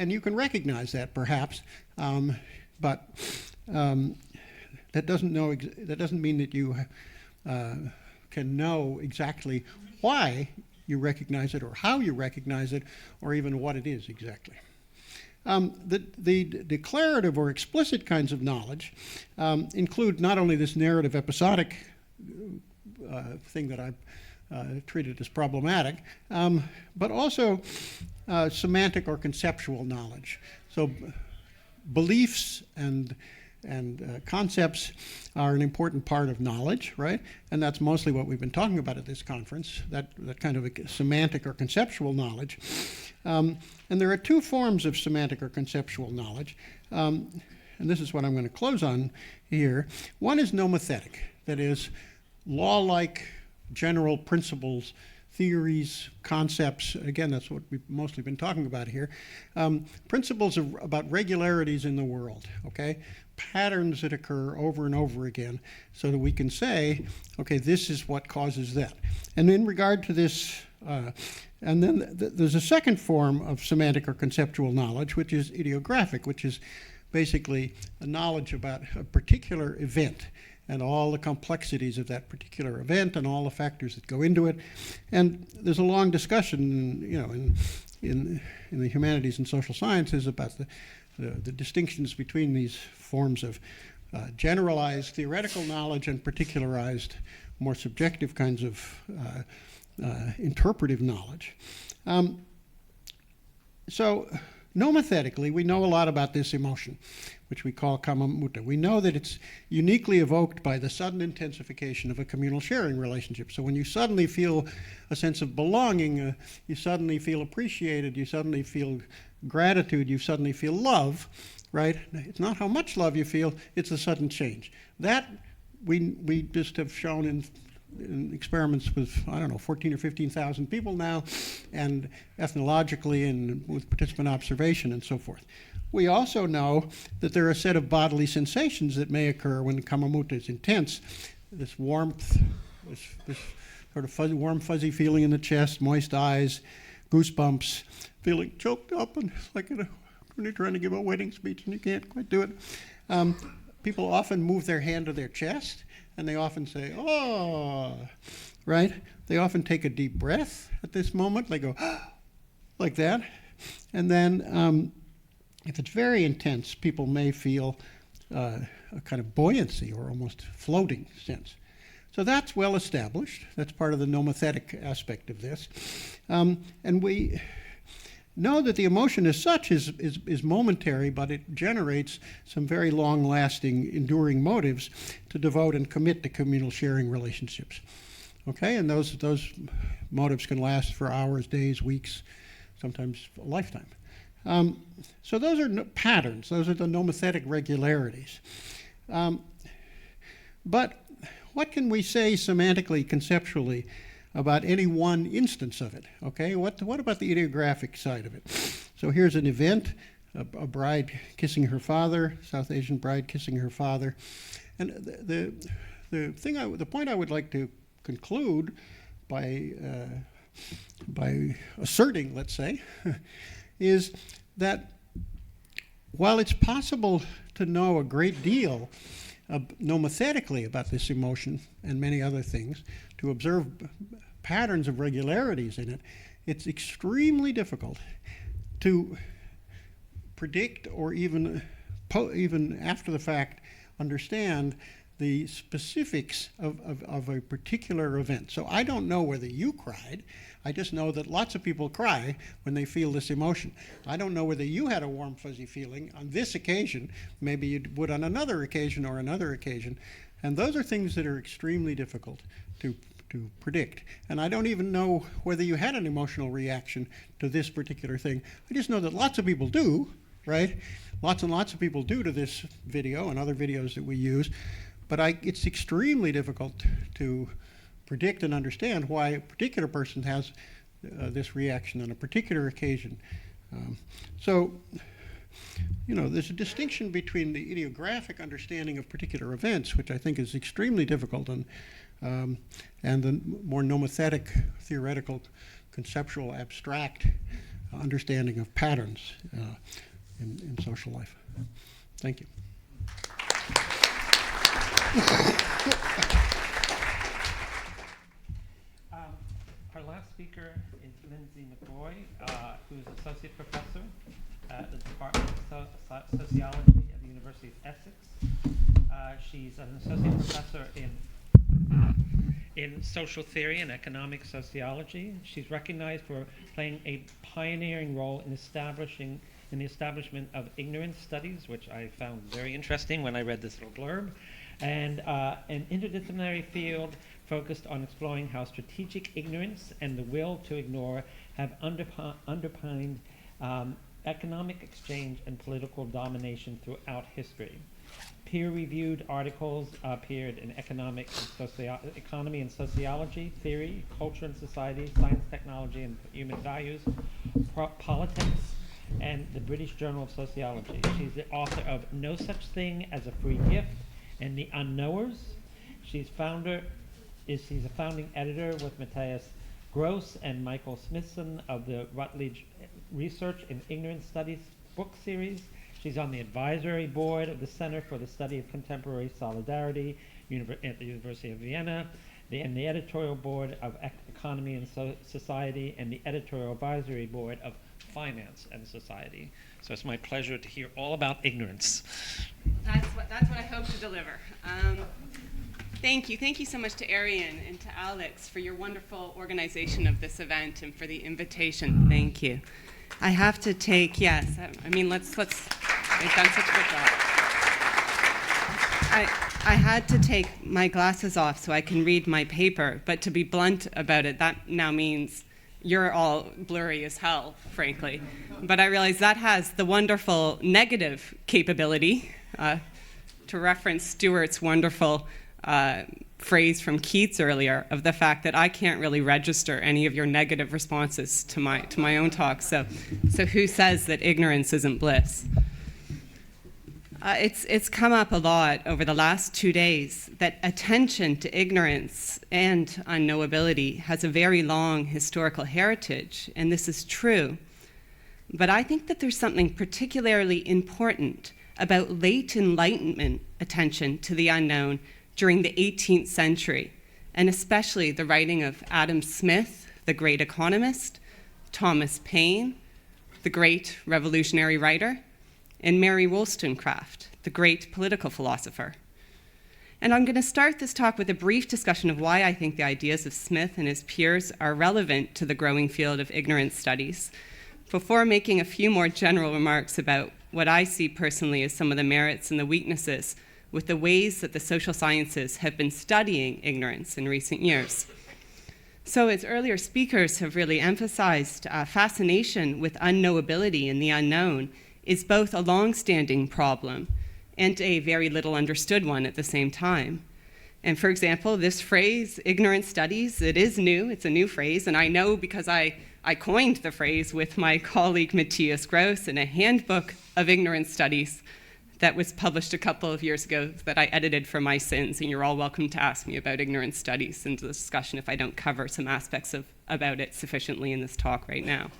you can recognize that perhaps, but that doesn't mean that you can know exactly why you recognize it or how you recognize it or even what it is exactly. The declarative or explicit kinds of knowledge include not only this narrative episodic thing that I've treated as problematic, but also semantic or conceptual knowledge. So beliefs and concepts are an important part of knowledge, right? And that's mostly what we've been talking about at this conference, that kind of a semantic or conceptual knowledge. And there are two forms of semantic or conceptual knowledge, and this is what I'm going to close on here. One is nomothetic, that is, law-like general principles, theories, concepts. Again, that's what we've mostly been talking about here. Principles about regularities in the world, okay? Patterns that occur over and over again so that we can say, okay, this is what causes that. And in regard to this, and then there's a second form of semantic or conceptual knowledge, which is ideographic, which is basically a knowledge about a particular event and all the complexities of that particular event and all the factors that go into it. And there's a long discussion, you know, in the humanities and social sciences about the distinctions between these forms of generalized theoretical knowledge and particularized, more subjective kinds of interpretive knowledge. So nomothetically, we know a lot about this emotion, which we call kama mutta. We know that it's uniquely evoked by the sudden intensification of a communal sharing relationship. So when you suddenly feel a sense of belonging, you suddenly feel appreciated, you suddenly feel gratitude, you suddenly feel love, right? It's not how much love you feel, it's a sudden change. That we just have shown in experiments with, I don't know, 14 or 15,000 people now, and ethnologically and with participant observation and so forth. We also know that there are a set of bodily sensations that may occur when kama mutta is intense. This warmth, this sort of fuzzy, warm, fuzzy feeling in the chest, moist eyes, goosebumps, feeling choked up, and it's like when you're trying to give a wedding speech and you can't quite do it. People often move their hand to their chest, and they often say, oh, right? They often take a deep breath at this moment. They go, like that. And then if it's very intense, people may feel a kind of buoyancy or almost floating sense. So that's well established. That's part of the nomothetic aspect of this. And we know that the emotion as such is momentary, but it generates some very long-lasting, enduring motives to devote and commit to communal sharing relationships. Okay, and those motives can last for hours, days, weeks, sometimes a lifetime. So those are patterns. Those are the nomothetic regularities. But what can we say semantically, conceptually, about any one instance of it? Okay, what about the ideographic side of it? So here's an event, a bride kissing her father, South Asian bride kissing her father. And the point I would like to conclude by asserting, let's say, is that while it's possible to know a great deal nomothetically about this emotion and many other things, to observe patterns of regularities in it, it's extremely difficult to predict or even after the fact understand the specifics of a particular event. So I don't know whether you cried. I just know that lots of people cry when they feel this emotion. I don't know whether you had a warm, fuzzy feeling on this occasion. Maybe you would on another occasion or another occasion. And those are things that are extremely difficult to predict. And I don't even know whether you had an emotional reaction to this particular thing. I just know that lots of people do, right? Lots and lots of people do to this video and other videos that we use. But it's extremely difficult to predict and understand why a particular person has this reaction on a particular occasion. So there's a distinction between the ideographic understanding of particular events, which I think is extremely difficult, and the more nomothetic, theoretical, conceptual, abstract understanding of patterns in social life. Thank you. Our last speaker is Linsey McGoey, who's Associate Professor at the Department of Sociology at the University of Essex. She's an Associate Professor in Social Theory and Economic Sociology. She's recognized for playing a pioneering role in the establishment of ignorance studies, which I found very interesting when I read this little blurb, and an interdisciplinary field focused on exploring how strategic ignorance and the will to ignore have underpinned economic exchange and political domination throughout history. Peer-reviewed articles appeared in economy and sociology, theory, culture and society, science, technology and human values, politics, and the British Journal of Sociology. She's the author of No Such Thing as a Free Gift and The Unknowers. She's a founding editor with Matthias Gross and Michael Smithson of the Routledge Research in Ignorance Studies book series. She's on the advisory board of the Center for the Study of Contemporary Solidarity at the University of Vienna, and the editorial board of Economy and Society, and the editorial advisory board of Finance and Society. So it's my pleasure to hear all about ignorance. That's what I hope to deliver. Thank you so much to Arian and to Alex for your wonderful organization of this event and for the invitation. Thank you. I have to take, yes, I mean, let's, they've done such a good job. I had to take my glasses off so I can read my paper, but to be blunt about it, that now means you're all blurry as hell, frankly. But I realize that has the wonderful negative capability, to reference Stuart's wonderful phrase from Keats earlier, of the fact that I can't really register any of your negative responses to my own talk. So who says that ignorance isn't bliss? It's come up a lot over the last 2 days that attention to ignorance and unknowability has a very long historical heritage, and this is true. But I think that there's something particularly important about late Enlightenment attention to the unknown during the 18th century, and especially the writing of Adam Smith, the great economist, Thomas Paine, the great revolutionary writer, and Mary Wollstonecraft, the great political philosopher. And I'm going to start this talk with a brief discussion of why I think the ideas of Smith and his peers are relevant to the growing field of ignorance studies, before making a few more general remarks about what I see personally as some of the merits and the weaknesses with the ways that the social sciences have been studying ignorance in recent years. So as earlier speakers have really emphasized, fascination with unknowability and the unknown is both a long-standing problem and a very little understood one at the same time. And for example, this phrase, ignorance studies, it is new, it's a new phrase, and I know because I coined the phrase with my colleague Matthias Gross in a handbook of ignorance studies that was published a couple of years ago that I edited for my sins, and you're all welcome to ask me about ignorance studies in the discussion if I don't cover some aspects about it sufficiently in this talk right now.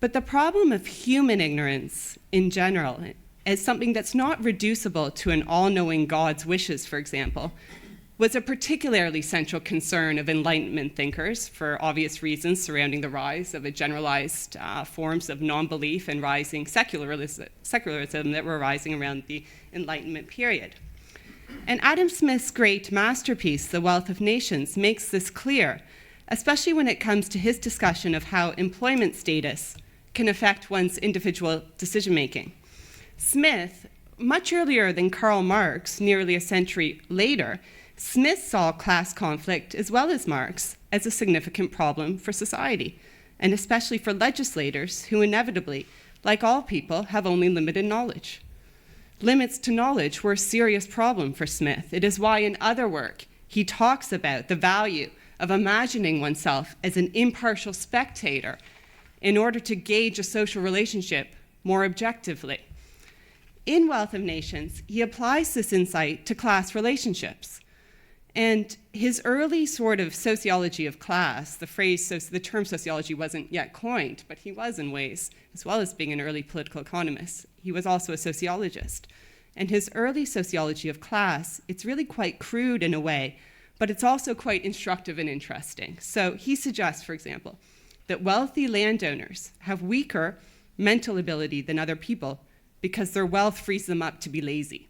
But the problem of human ignorance in general as something that's not reducible to an all-knowing God's wishes, for example, was a particularly central concern of Enlightenment thinkers for obvious reasons surrounding the rise of a generalized forms of non-belief and rising secularism that were rising around the Enlightenment period. And Adam Smith's great masterpiece, The Wealth of Nations, makes this clear, especially when it comes to his discussion of how employment status can affect one's individual decision-making. Smith, much earlier than Karl Marx, nearly a century later, Smith saw class conflict, as well as Marx, as a significant problem for society, and especially for legislators who inevitably, like all people, have only limited knowledge. Limits to knowledge were a serious problem for Smith. It is why in other work he talks about the value of imagining oneself as an impartial spectator in order to gauge a social relationship more objectively. In Wealth of Nations, he applies this insight to class relationships. And his early sort of sociology of class, the term sociology wasn't yet coined, but he was in ways, as well as being an early political economist. He was also a sociologist. And his early sociology of class, it's really quite crude in a way, but it's also quite instructive and interesting. So he suggests, for example, that wealthy landowners have weaker mental ability than other people because their wealth frees them up to be lazy.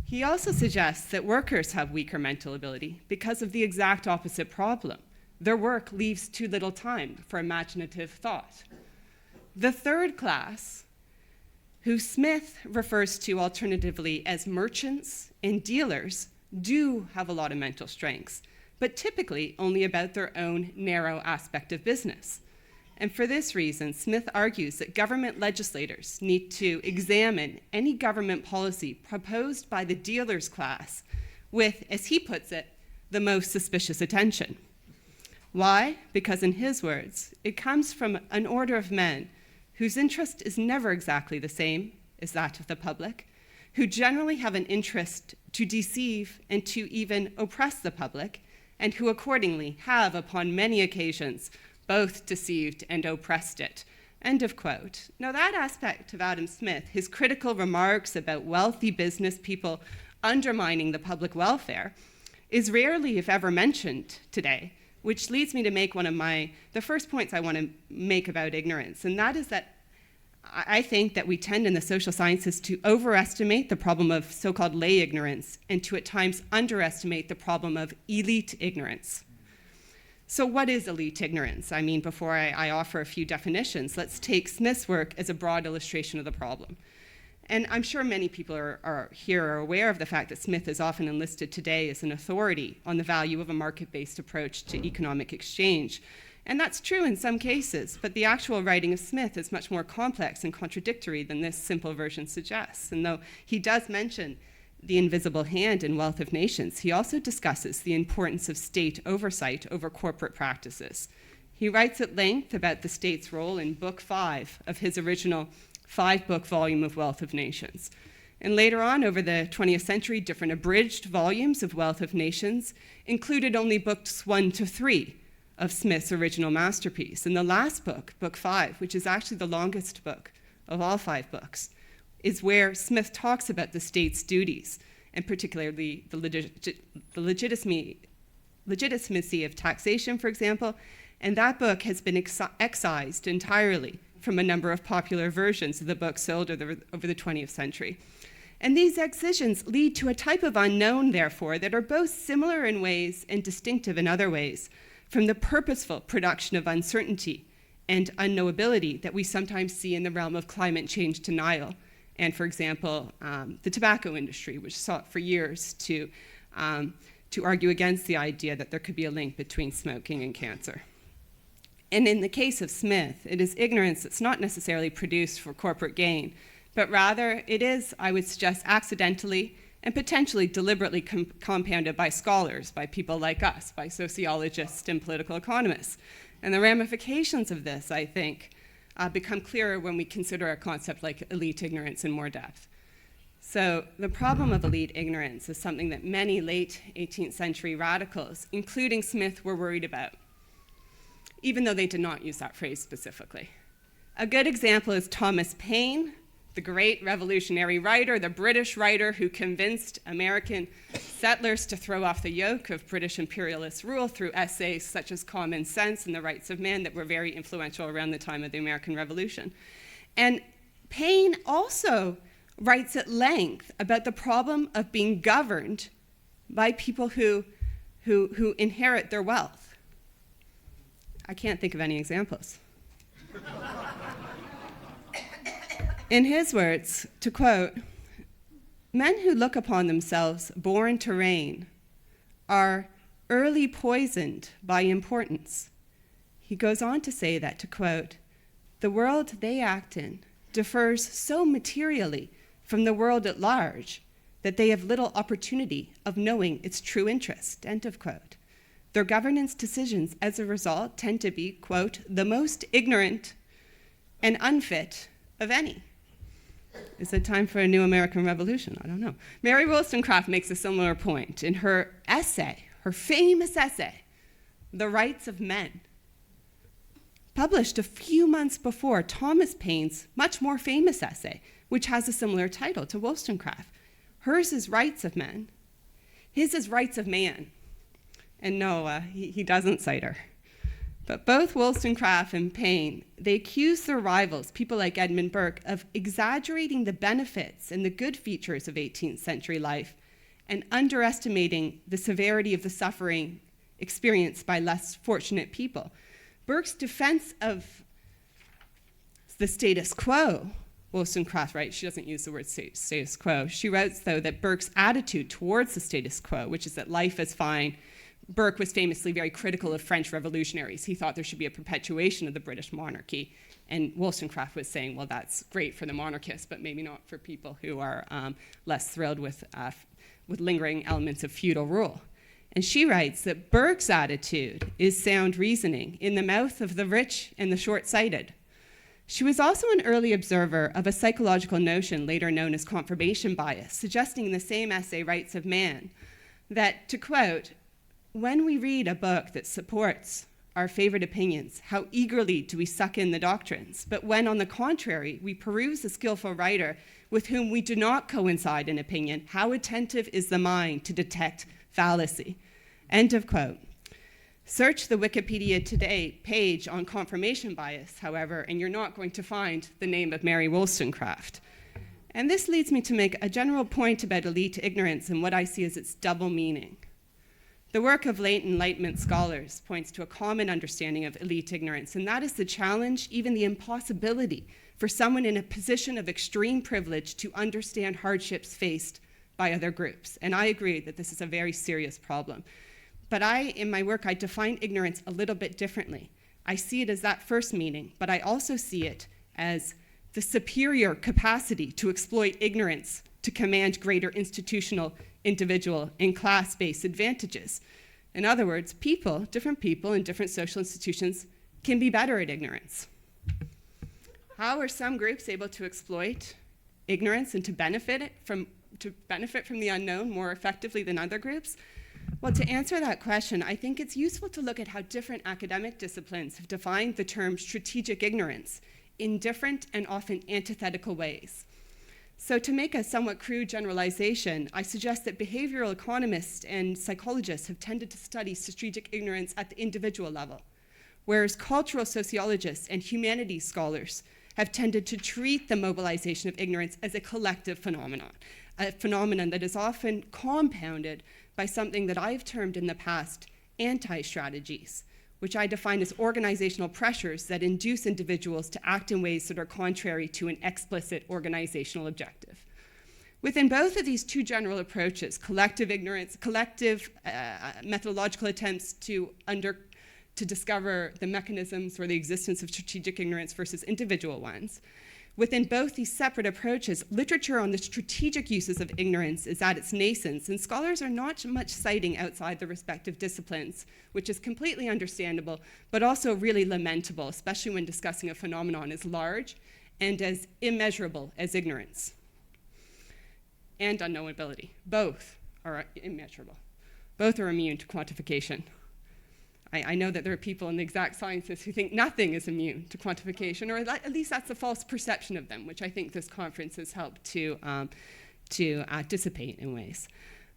He also suggests that workers have weaker mental ability because of the exact opposite problem. Their work leaves too little time for imaginative thought. The third class, who Smith refers to alternatively as merchants and dealers, do have a lot of mental strengths, but typically only about their own narrow aspect of business. And for this reason, Smith argues that government legislators need to examine any government policy proposed by the dealers class with, as he puts it, the most suspicious attention. Why? Because in his words, it comes from an order of men whose interest is never exactly the same as that of the public, who generally have an interest to deceive and to even oppress the public, and who accordingly have, upon many occasions, both deceived and oppressed it. End of quote. Now that aspect of Adam Smith, his critical remarks about wealthy business people undermining the public welfare, is rarely, if ever, mentioned today, which leads me to make one of the first points I want to make about ignorance, and that is that I think that we tend in the social sciences to overestimate the problem of so-called lay ignorance and to at times underestimate the problem of elite ignorance. So what is elite ignorance? I mean, before I offer a few definitions, let's take Smith's work as a broad illustration of the problem. And I'm sure many people here are aware of the fact that Smith is often enlisted today as an authority on the value of a market-based approach to economic exchange. And that's true in some cases, but the actual writing of Smith is much more complex and contradictory than this simple version suggests. And though he does mention the invisible hand in Wealth of Nations, he also discusses the importance of state oversight over corporate practices. He writes at length about the state's role in Book 5 of his original 5-book volume of Wealth of Nations. And later on, over the 20th century, different abridged volumes of Wealth of Nations included only books 1 to 3 of Smith's original masterpiece. And the last book, Book 5, which is actually the longest book of all 5 books, is where Smith talks about the state's duties, and particularly the legitimacy of taxation, for example. And that book has been excised entirely from a number of popular versions of the book sold over the 20th century. And these excisions lead to a type of unknown, therefore, that are both similar in ways and distinctive in other ways from the purposeful production of uncertainty and unknowability that we sometimes see in the realm of climate change denial. And, for example, the tobacco industry, which sought for years to argue against the idea that there could be a link between smoking and cancer. And in the case of Smith, it is ignorance that's not necessarily produced for corporate gain, but rather it is, I would suggest, accidentally and potentially deliberately compounded by scholars, by people like us, by sociologists and political economists. And the ramifications of this, I think, become clearer when we consider a concept like elite ignorance in more depth. So the problem of elite ignorance is something that many late 18th century radicals, including Smith, were worried about, even though they did not use that phrase specifically. A good example is Thomas Paine, the great revolutionary writer, the British writer who convinced American settlers to throw off the yoke of British imperialist rule through essays such as Common Sense and The Rights of Man that were very influential around the time of the American Revolution. And Paine also writes at length about the problem of being governed by people who inherit their wealth. I can't think of any examples. In his words, to quote, "Men who look upon themselves born to reign are early poisoned by importance." He goes on to say that, to quote, "The world they act in differs so materially from the world at large that they have little opportunity of knowing its true interest," end of quote. Their governance decisions, as a result, tend to be, quote, "the most ignorant and unfit of any. Is it time for a new American Revolution? I don't know. Mary Wollstonecraft makes a similar point in her essay, her famous essay, The Rights of Men, published a few months before Thomas Paine's much more famous essay, which has a similar title to Wollstonecraft. Hers is Rights of Men. His is Rights of Man. And no, he doesn't cite her. But both Wollstonecraft and Paine, they accuse their rivals, people like Edmund Burke, of exaggerating the benefits and the good features of 18th century life and underestimating the severity of the suffering experienced by less fortunate people. Burke's defense of the status quo, Wollstonecraft writes, she doesn't use the word status quo. She writes, though, that Burke's attitude towards the status quo, which is that life is fine. Burke was famously very critical of French revolutionaries. He thought there should be a perpetuation of the British monarchy. And Wollstonecraft was saying, well, that's great for the monarchists, but maybe not for people who are less thrilled with lingering elements of feudal rule. And she writes that Burke's attitude is sound reasoning in the mouth of the rich and the short-sighted. She was also an early observer of a psychological notion later known as confirmation bias, suggesting in the same essay, Rights of Man, that, to quote, when we read a book that supports our favorite opinions, how eagerly do we suck in the doctrines? But when, on the contrary, we peruse a skillful writer with whom we do not coincide in opinion, how attentive is the mind to detect fallacy? End of quote. Search the Wikipedia Today page on confirmation bias, however, and you're not going to find the name of Mary Wollstonecraft. And this leads me to make a general point about elite ignorance and what I see as its double meaning. The work of late Enlightenment scholars points to a common understanding of elite ignorance, and that is the challenge, even the impossibility, for someone in a position of extreme privilege to understand hardships faced by other groups. And I agree that this is a very serious problem. But in my work, I define ignorance a little bit differently. I see it as that first meaning, but I also see it as the superior capacity to exploit ignorance to command greater institutional, individual, and class-based advantages. In other words, different people in different social institutions can be better at ignorance. How are some groups able to exploit ignorance and to benefit from the unknown more effectively than other groups? Well, to answer that question, I think it's useful to look at how different academic disciplines have defined the term strategic ignorance in different and often antithetical ways. So to make a somewhat crude generalization, I suggest that behavioral economists and psychologists have tended to study strategic ignorance at the individual level, whereas cultural sociologists and humanities scholars have tended to treat the mobilization of ignorance as a collective phenomenon, a phenomenon that is often compounded by something that I've termed in the past anti-strategies, which I define as organizational pressures that induce individuals to act in ways that are contrary to an explicit organizational objective. Within both of these two general approaches, collective ignorance, collective methodological attempts to discover the mechanisms or the existence of strategic ignorance versus individual ones, within both these separate approaches, literature on the strategic uses of ignorance is at its nascence, and scholars are not much citing outside the respective disciplines, which is completely understandable, but also really lamentable, especially when discussing a phenomenon as large and as immeasurable as ignorance and unknowability. Both are immeasurable. Both are immune to quantification. I know that there are people in the exact sciences who think nothing is immune to quantification, or at least that's a false perception of them, which I think this conference has helped to dissipate in ways.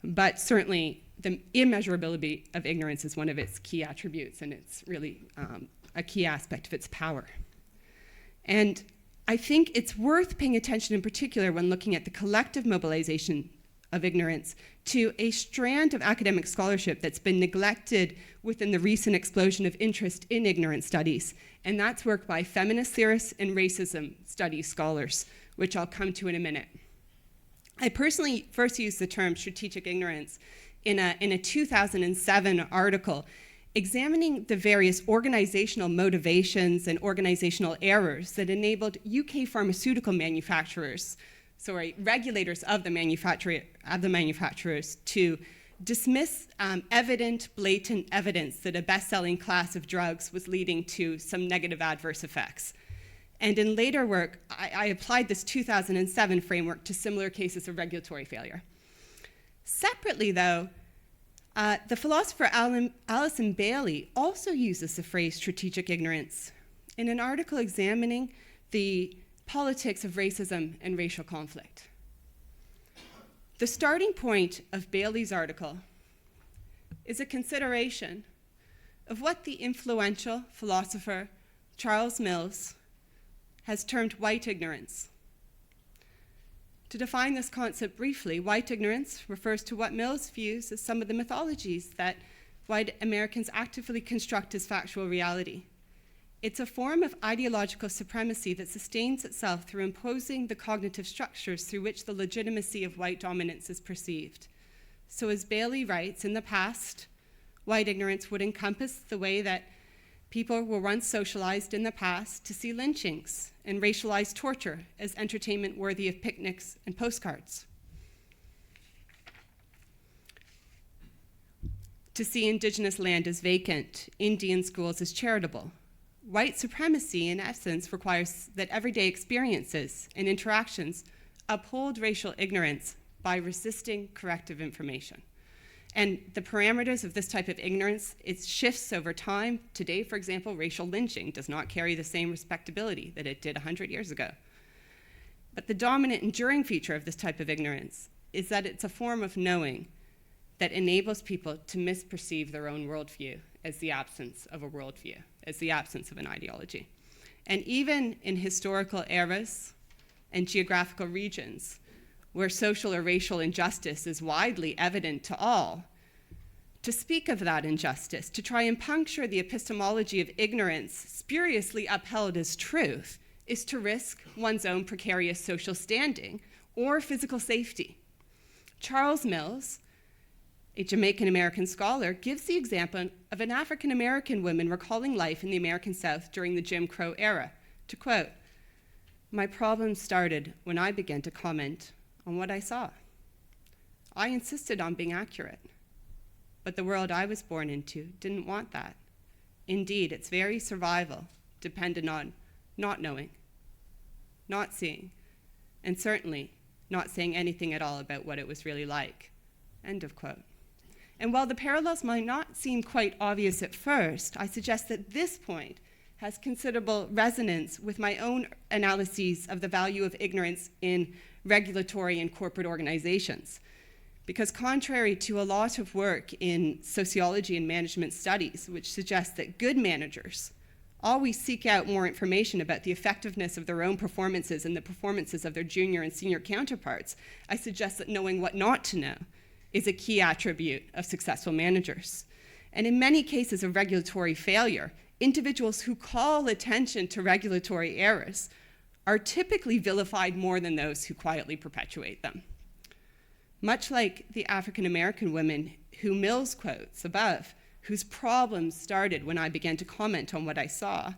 But certainly, the immeasurability of ignorance is one of its key attributes, and it's really a key aspect of its power. And I think it's worth paying attention in particular when looking at the collective mobilization of ignorance to a strand of academic scholarship that's been neglected within the recent explosion of interest in ignorance studies, and that's work by feminist theorists and racism studies scholars, which I'll come to in a minute. I personally first used the term strategic ignorance in a 2007 article examining the various organizational motivations and organizational errors that enabled UK pharmaceutical regulators of the manufacturers to dismiss evident, blatant evidence that a best-selling class of drugs was leading to some negative adverse effects. And in later work, I applied this 2007 framework to similar cases of regulatory failure. Separately, though, the philosopher Alison Bailey also uses the phrase strategic ignorance in an article examining the politics of racism and racial conflict. The starting point of Bailey's article is a consideration of what the influential philosopher Charles Mills has termed white ignorance. To define this concept briefly, white ignorance refers to what Mills views as some of the mythologies that white Americans actively construct as factual reality. It's a form of ideological supremacy that sustains itself through imposing the cognitive structures through which the legitimacy of white dominance is perceived. So as Bailey writes, in the past, white ignorance would encompass the way that people were once socialized in the past to see lynchings and racialized torture as entertainment worthy of picnics and postcards. To see indigenous land as vacant, Indian schools as charitable. White supremacy, in essence, requires that everyday experiences and interactions uphold racial ignorance by resisting corrective information. And the parameters of this type of ignorance, it shifts over time. Today, for example, racial lynching does not carry the same respectability that it did 100 years ago. But the dominant enduring feature of this type of ignorance is that it's a form of knowing that enables people to misperceive their own worldview as the absence of a worldview, as the absence of an ideology. And even in historical eras and geographical regions, where social or racial injustice is widely evident to all, to speak of that injustice, to try and puncture the epistemology of ignorance spuriously upheld as truth, is to risk one's own precarious social standing or physical safety. Charles Mills, a Jamaican-American scholar, gives the example of an African-American woman recalling life in the American South during the Jim Crow era, to quote, "My problem started when I began to comment on what I saw. I insisted on being accurate, but the world I was born into didn't want that. Indeed, its very survival depended on not knowing, not seeing, and certainly not saying anything at all about what it was really like." End of quote. And while the parallels might not seem quite obvious at first, I suggest that this point has considerable resonance with my own analyses of the value of ignorance in regulatory and corporate organizations. Because contrary to a lot of work in sociology and management studies, which suggests that good managers always seek out more information about the effectiveness of their own performances and the performances of their junior and senior counterparts, I suggest that knowing what not to know is a key attribute of successful managers. And in many cases of regulatory failure, individuals who call attention to regulatory errors are typically vilified more than those who quietly perpetuate them. Much like the African-American women who Mills quotes above, whose problems started when I began to comment on what I saw,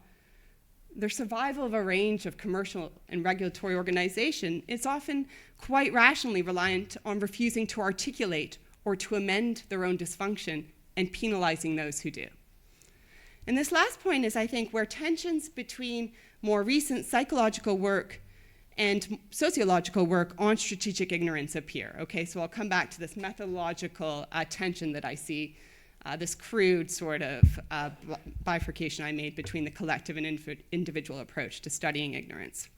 their survival of a range of commercial and regulatory organization is often quite rationally reliant on refusing to articulate or to amend their own dysfunction and penalizing those who do. And this last point is, I think, where tensions between more recent psychological work and sociological work on strategic ignorance appear. Okay, so I'll come back to this methodological tension that I see, this crude sort of bifurcation I made between the collective and individual approach to studying ignorance.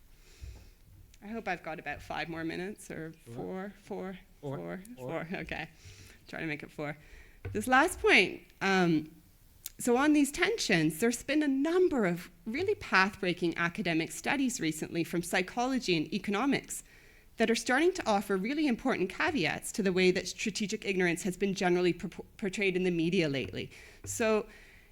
I hope I've got about 5 more minutes, or four. Okay, try to make it 4. This last point, so on these tensions, there's been a number of really path-breaking academic studies recently from psychology and economics that are starting to offer really important caveats to the way that strategic ignorance has been generally portrayed in the media lately. So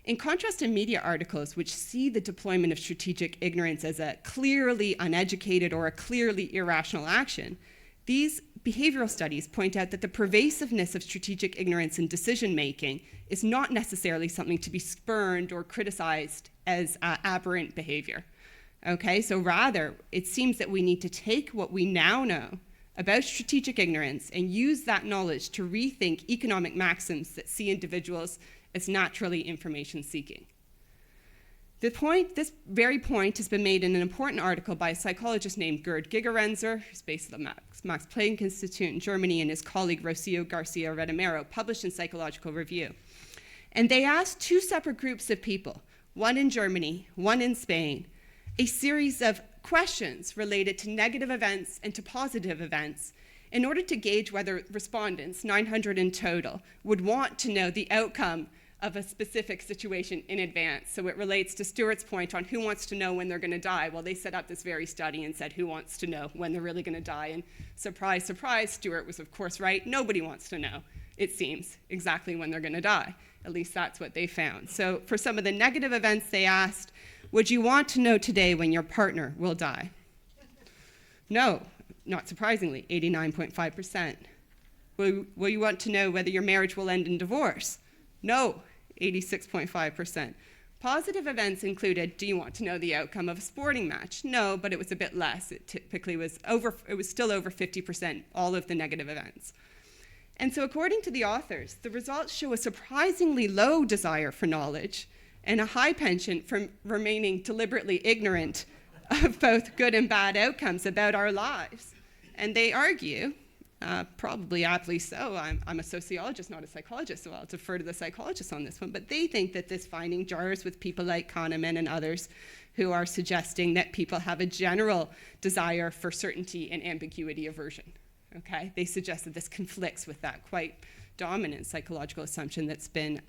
in contrast to media articles which see the deployment of strategic ignorance as a clearly uneducated or a clearly irrational action, these behavioral studies point out that the pervasiveness of strategic ignorance in decision-making is not necessarily something to be spurned or criticized as aberrant behavior. Okay, so rather, it seems that we need to take what we now know about strategic ignorance and use that knowledge to rethink economic maxims that see individuals as naturally information-seeking. This very point has been made in an important article by a psychologist named Gerd Gigerenzer, who's based at the Max Planck Institute in Germany, and his colleague Rocio Garcia Redimero, published in Psychological Review. And they asked two separate groups of people, one in Germany, one in Spain, a series of questions related to negative events and to positive events in order to gauge whether respondents, 900 in total, would want to know the outcome of a specific situation in advance. So it relates to Stuart's point on who wants to know when they're going to die. Well, they set up this very study and said, who wants to know when they're really going to die? And surprise, surprise, Stuart was of course right. Nobody wants to know, it seems, exactly when they're going to die. At least that's what they found. So for some of the negative events they asked, would you want to know today when your partner will die? No, not surprisingly, 89.5%. Will you want to know whether your marriage will end in divorce? No, 86.5%. Positive events included, do you want to know the outcome of a sporting match? No, but it was a bit less. It typically was still over 50%, all of the negative events. And so according to the authors, the results show a surprisingly low desire for knowledge and a high penchant for remaining deliberately ignorant of both good and bad outcomes about our lives. And they argue, probably aptly so, I'm a sociologist, not a psychologist, so I'll defer to the psychologists on this one, but they think that this finding jars with people like Kahneman and others who are suggesting that people have a general desire for certainty and ambiguity aversion. Okay? They suggest that this conflicts with that quite dominant psychological assumption that's been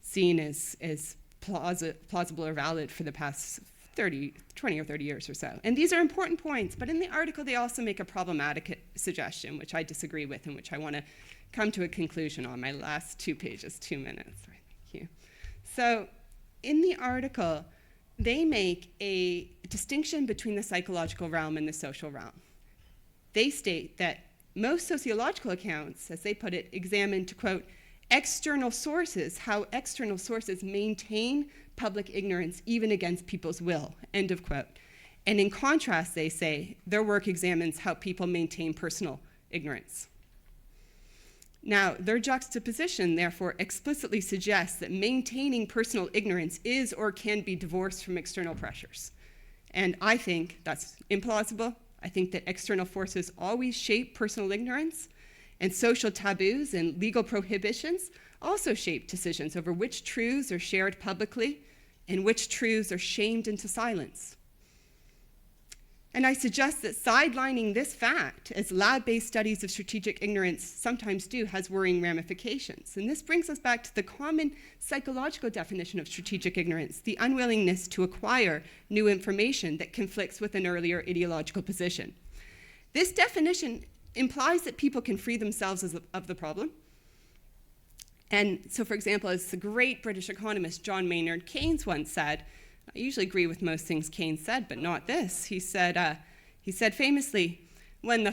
seen as plausible or valid for the past 20 or 30 years or so. And these are important points, but in the article they also make a problematic suggestion, which I disagree with and which I want to come to a conclusion on. My last 2 pages, 2 minutes. Right, thank you. So in the article, they make a distinction between the psychological realm and the social realm. They state that most sociological accounts, as they put it, examine, to quote, external sources, how external sources maintain public ignorance even against people's will, end of quote. And in contrast, they say, their work examines how people maintain personal ignorance. Now, their juxtaposition, therefore, explicitly suggests that maintaining personal ignorance is or can be divorced from external pressures. And I think that's implausible. I think that external forces always shape personal ignorance, and social taboos and legal prohibitions also shape decisions over which truths are shared publicly and which truths are shamed into silence. And I suggest that sidelining this fact, as lab-based studies of strategic ignorance sometimes do, has worrying ramifications. And this brings us back to the common psychological definition of strategic ignorance, the unwillingness to acquire new information that conflicts with an earlier ideological position. This definition implies that people can free themselves of the problem. And so, for example, as the great British economist John Maynard Keynes once said, I usually agree with most things Keynes said, but not this. He said famously, I'm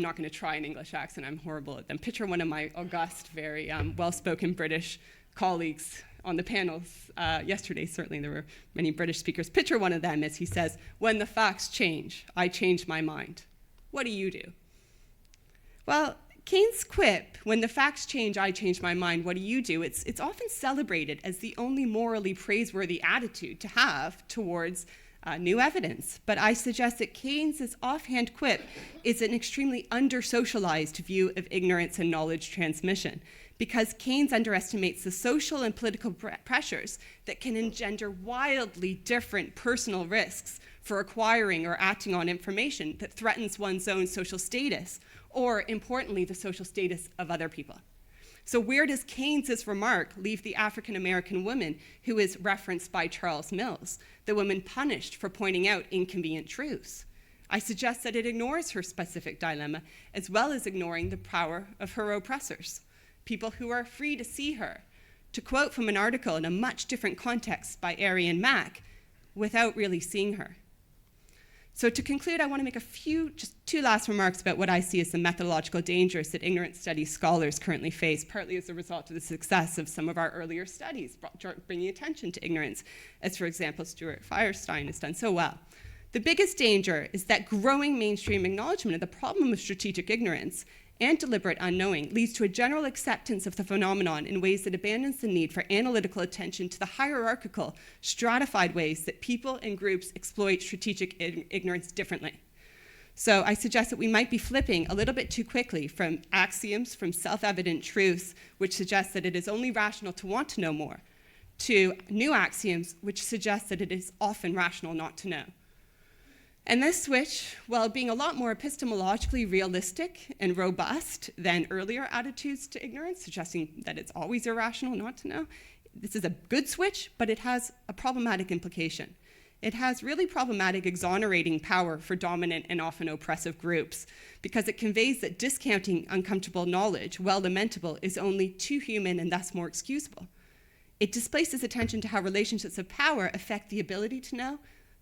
not going to try an English accent, I'm horrible at them. Picture one of my august, very well-spoken British colleagues on the panels yesterday. Certainly there were many British speakers. Picture one of them as he says, when the facts change, I change my mind. What do you do? Well, Keynes' quip, when the facts change, I change my mind, what do you do? It's often celebrated as the only morally praiseworthy attitude to have towards new evidence. But I suggest that Keynes' offhand quip is an extremely under-socialized view of ignorance and knowledge transmission, because Keynes underestimates the social and political pressures that can engender wildly different personal risks for acquiring or acting on information that threatens one's own social status, or, importantly, the social status of other people. So where does Keynes' remark leave the African-American woman who is referenced by Charles Mills, the woman punished for pointing out inconvenient truths? I suggest that it ignores her specific dilemma, as well as ignoring the power of her oppressors, people who are free to see her. To quote from an article in a much different context by Arian Mack, without really seeing her. So to conclude, I want to make just 2 last remarks about what I see as the methodological dangers that ignorance studies scholars currently face, partly as a result of the success of some of our earlier studies, bringing attention to ignorance, as, for example, Stuart Firestein has done so well. The biggest danger is that growing mainstream acknowledgement of the problem of strategic ignorance and deliberate unknowing leads to a general acceptance of the phenomenon in ways that abandons the need for analytical attention to the hierarchical, stratified ways that people and groups exploit strategic ignorance differently. So I suggest that we might be flipping a little bit too quickly from axioms, from self-evident truths, which suggest that it is only rational to want to know more, to new axioms, which suggest that it is often rational not to know. And this switch, while being a lot more epistemologically realistic and robust than earlier attitudes to ignorance, suggesting that it's always irrational not to know, this is a good switch, but it has a problematic implication. It has really problematic exonerating power for dominant and often oppressive groups, because it conveys that discounting uncomfortable knowledge, while lamentable, is only too human and thus more excusable. It displaces attention to how relationships of power affect the ability to know,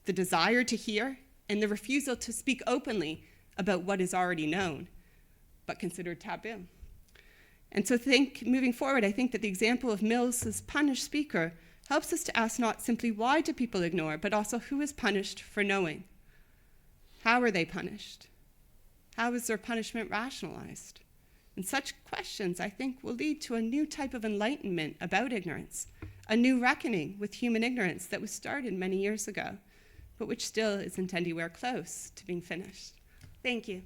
the desire to hear, and the refusal to speak openly about what is already known, but considered taboo. And so moving forward, I think that the example of Mills's punished speaker helps us to ask not simply why do people ignore, but also who is punished for knowing? How are they punished? How is their punishment rationalized? And such questions, I think, will lead to a new type of enlightenment about ignorance, a new reckoning with human ignorance that was started many years ago, but which still isn't anywhere close to being finished. Thank you.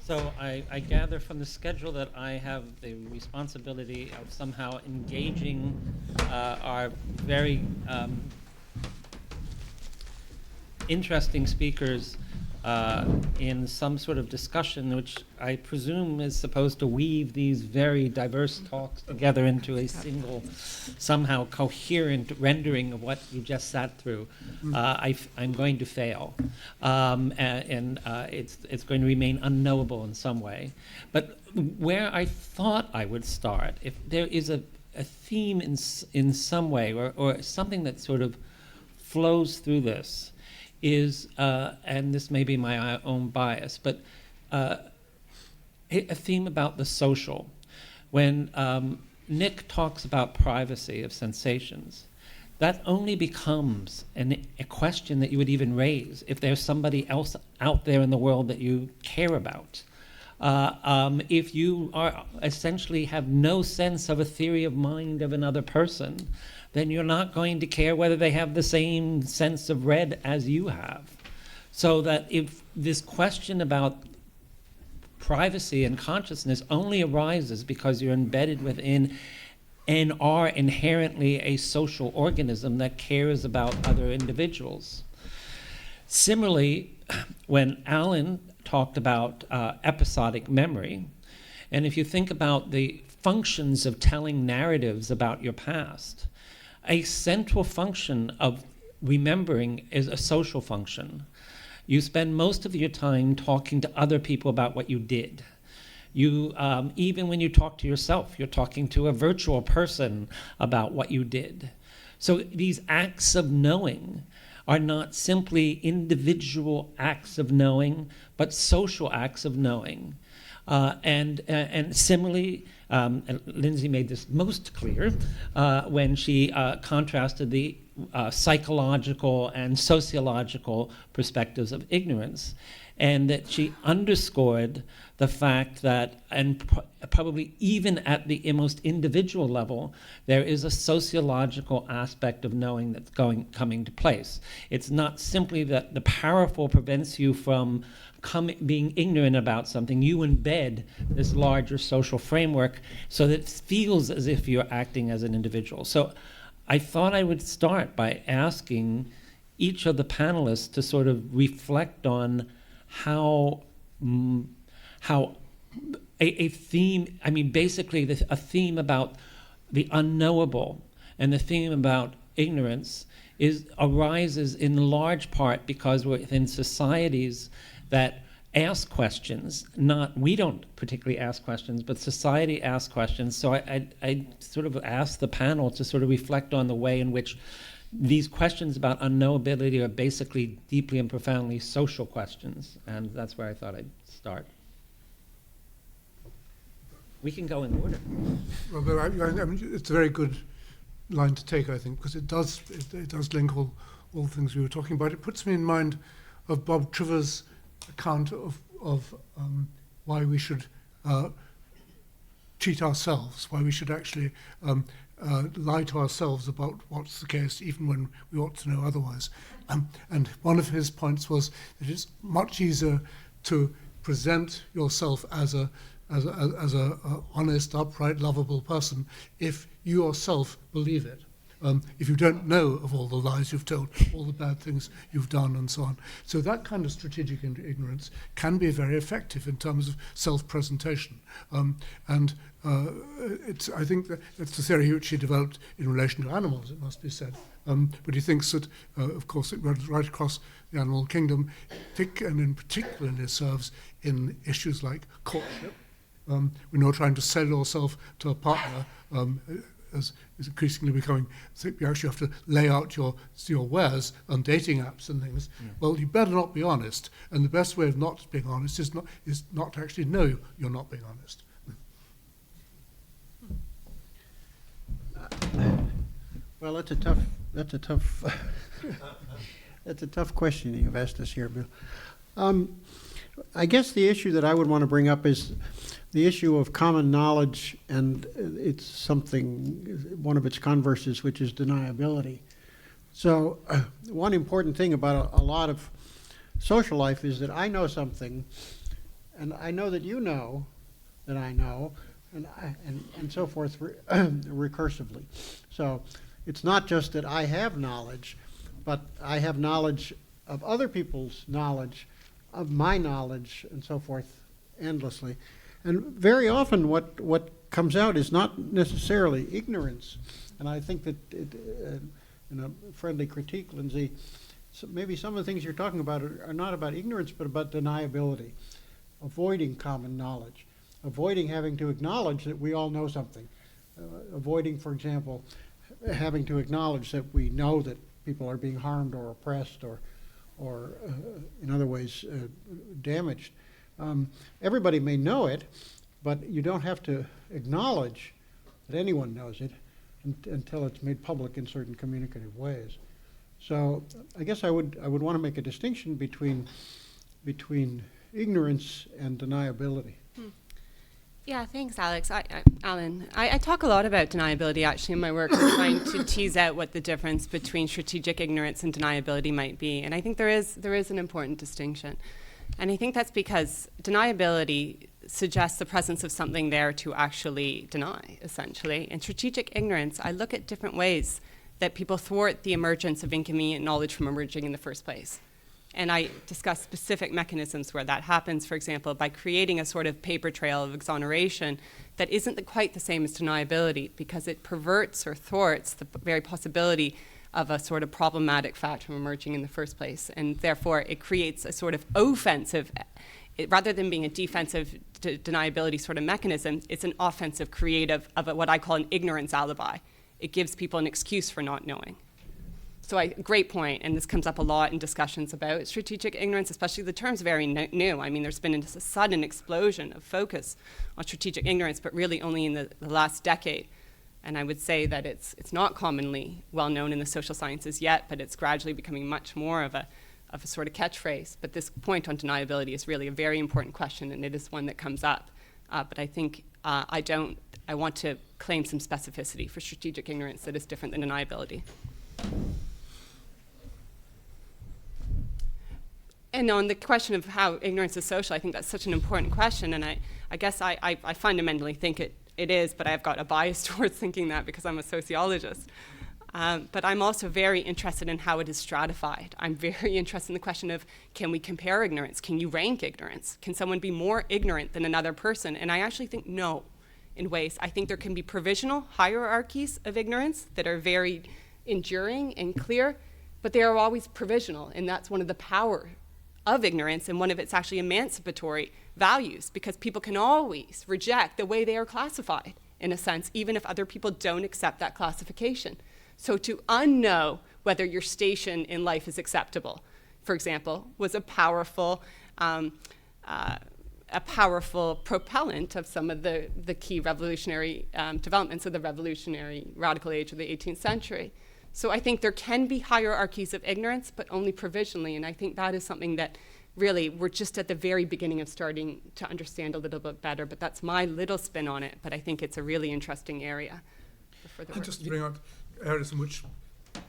So I gather from the schedule that I have the responsibility of somehow engaging our very interesting speakers in some sort of discussion, which I presume is supposed to weave these very diverse talks together into a single, somehow coherent rendering of what you just sat through. I'm going to fail, and it's going to remain unknowable in some way. But where I thought I would start, if there is a theme in some way, or something that sort of flows through this, is, and this may be my own bias, but a theme about the social. When Nick talks about privacy of sensations, that only becomes a question that you would even raise if there's somebody else out there in the world that you care about. If you are essentially have no sense of a theory of mind of another person, then you're not going to care whether they have the same sense of red as you have. So that if this question about privacy and consciousness only arises because you're embedded within and are inherently a social organism that cares about other individuals. Similarly, when Alan talked about episodic memory, and if you think about the functions of telling narratives about your past, a central function of remembering is a social function. You spend most of your time talking to other people about what you did. You, even when you talk to yourself, you're talking to a virtual person about what you did. So these acts of knowing are not simply individual acts of knowing, but social acts of knowing. And similarly, and Linsey made this most clear when she contrasted the psychological and sociological perspectives of ignorance, and that she underscored the fact that, and probably even at the most individual level, there is a sociological aspect of knowing that's coming to place. It's not simply that the powerful prevents you from being ignorant about something. You embed this larger social framework so that it feels as if you're acting as an individual. So I thought I would start by asking each of the panelists to sort of reflect on how a theme, I mean, basically a theme about the unknowable and the theme about ignorance arises in large part because we're within societies that ask questions. We don't particularly ask questions, but society asks questions. So I sort of asked the panel to sort of reflect on the way in which these questions about unknowability are basically deeply and profoundly social questions. And that's where I thought I'd start. We can go in order. Well, but I mean, it's a very good line to take, I think, because it does link all the things we were talking about. It puts me in mind of Bob Triver's account of why we should cheat ourselves, why we should actually lie to ourselves about what's the case, even when we ought to know otherwise. And one of his points was that it's much easier to present yourself as a honest, upright, lovable person if you yourself believe it. If you don't know of all the lies you've told, all the bad things you've done, and so on. So that kind of strategic ignorance can be very effective in terms of self-presentation. I think that's the theory which he developed in relation to animals, it must be said. But he thinks that, of course, it runs right across the animal kingdom, and in particular serves in issues like courtship. When you're trying to sell yourself to a partner, as is increasingly becoming, you actually have to lay out your wares on dating apps and things. Yeah. Well, you better not be honest, and the best way of not being honest is not to actually know you're not being honest. Well, that's a tough that's a tough question you've asked us here, Bill. I guess the issue that I would want to bring up is the issue of common knowledge, and it's one of its converses, which is deniability. So one important thing about a lot of social life is that I know something, and I know that you know that I know, and so forth recursively. So it's not just that I have knowledge, but I have knowledge of other people's knowledge, of my knowledge, and so forth endlessly. And very often what comes out is not necessarily ignorance. And I think that in a friendly critique, Linsey, so maybe some of the things you're talking about are not about ignorance, but about deniability, avoiding common knowledge, avoiding having to acknowledge that we all know something, avoiding, for example, having to acknowledge that we know that people are being harmed or oppressed or in other ways damaged. Everybody may know it, but you don't have to acknowledge that anyone knows it until it's made public in certain communicative ways. So I guess I would want to make a distinction between ignorance and deniability. Yeah, thanks, Alex. Alan, I talk a lot about deniability actually in my work, trying to tease out what the difference between strategic ignorance and deniability might be. And I think there is an important distinction. And I think that's because deniability suggests the presence of something there to actually deny, essentially. In strategic ignorance, I look at different ways that people thwart the emergence of inconvenient knowledge from emerging in the first place. And I discuss specific mechanisms where that happens, for example, by creating a sort of paper trail of exoneration that isn't quite the same as deniability, because it perverts or thwarts the very possibility of a sort of problematic fact from emerging in the first place. And therefore, it creates a sort of offensive, rather than being a defensive deniability sort of mechanism, it's an offensive creative of what I call an ignorance alibi. It gives people an excuse for not knowing. So great point, and this comes up a lot in discussions about strategic ignorance, especially the term's very new. I mean, there's been a sudden explosion of focus on strategic ignorance, but really only in the last decade. And I would say that it's not commonly well known in the social sciences yet, but it's gradually becoming much more of a sort of catchphrase. But this point on deniability is really a very important question, and it is one that comes up. But I think I want to claim some specificity for strategic ignorance that is different than deniability. And on the question of how ignorance is social, I think that's such an important question, and I guess I fundamentally think it is, but I've got a bias towards thinking that because I'm a sociologist. But I'm also very interested in how it is stratified. I'm very interested in the question of, can we compare ignorance? Can you rank ignorance? Can someone be more ignorant than another person? And I actually think no, in ways. I think there can be provisional hierarchies of ignorance that are very enduring and clear, but they are always provisional, and that's one of the power of ignorance and one of its actually emancipatory values, because people can always reject the way they are classified, in a sense, even if other people don't accept that classification. So to unknow whether your station in life is acceptable, for example, was a powerful a powerful propellant of some of the key revolutionary developments of the revolutionary radical age of the 18th century. So I think there can be hierarchies of ignorance, but only provisionally, and I think that is something that really we're just at the very beginning of starting to understand a little bit better, but that's my little spin on it, but I think it's a really interesting area for further work. And just to bring out areas in which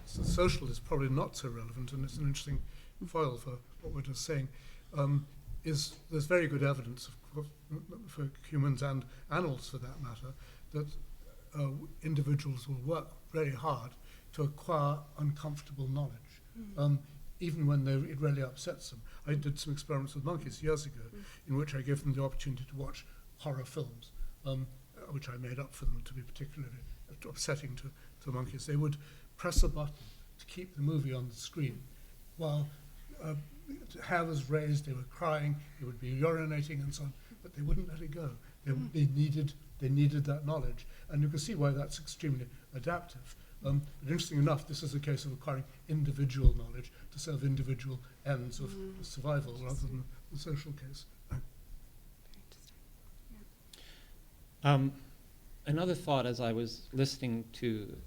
social is probably not so relevant, and it's an interesting foil for what we're just saying, is there's very good evidence, of course, for humans and animals for that matter, that individuals will work very hard to acquire uncomfortable knowledge, even when it really upsets them. I did some experiments with monkeys years ago in which I gave them the opportunity to watch horror films, which I made up for them to be particularly upsetting to monkeys. They would press a button to keep the movie on the screen while hair was raised, they were crying, they would be urinating and so on, but they wouldn't let it go. They needed that knowledge, and you can see why that's extremely adaptive. But interesting enough, this is a case of acquiring individual knowledge to serve individual ends of survival rather than the social case. Another thought as I was listening to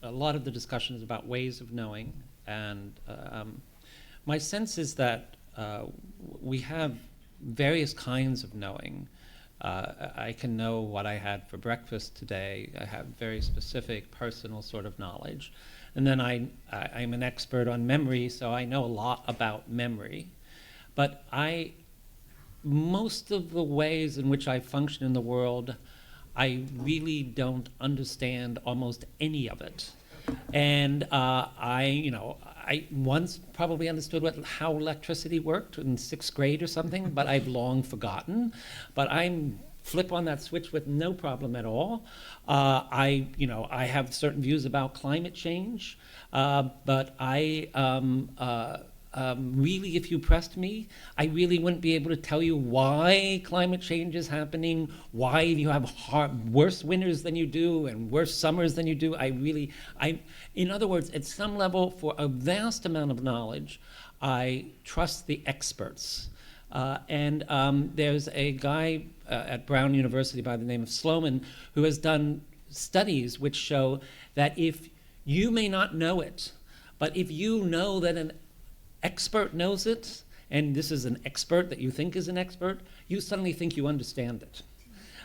a lot of the discussions about ways of knowing, and my sense is that we have various kinds of knowing. I can know what I had for breakfast today. I have very specific personal sort of knowledge. And then I'm an expert on memory, so I know a lot about memory. But most of the ways in which I function in the world, I really don't understand almost any of it. And I once probably understood how electricity worked in 6th grade or something, but I've long forgotten. But I'm flip on that switch with no problem at all. I have certain views about climate change, but really, if you pressed me, I really wouldn't be able to tell you why climate change is happening, why you have worse winters than you do and worse summers than you do. In other words, at some level, for a vast amount of knowledge, I trust the experts. And there's a guy at Brown University by the name of Sloman who has done studies which show that if you may not know it, but if you know that an expert knows it, and this is an expert that you think is an expert, you suddenly think you understand it.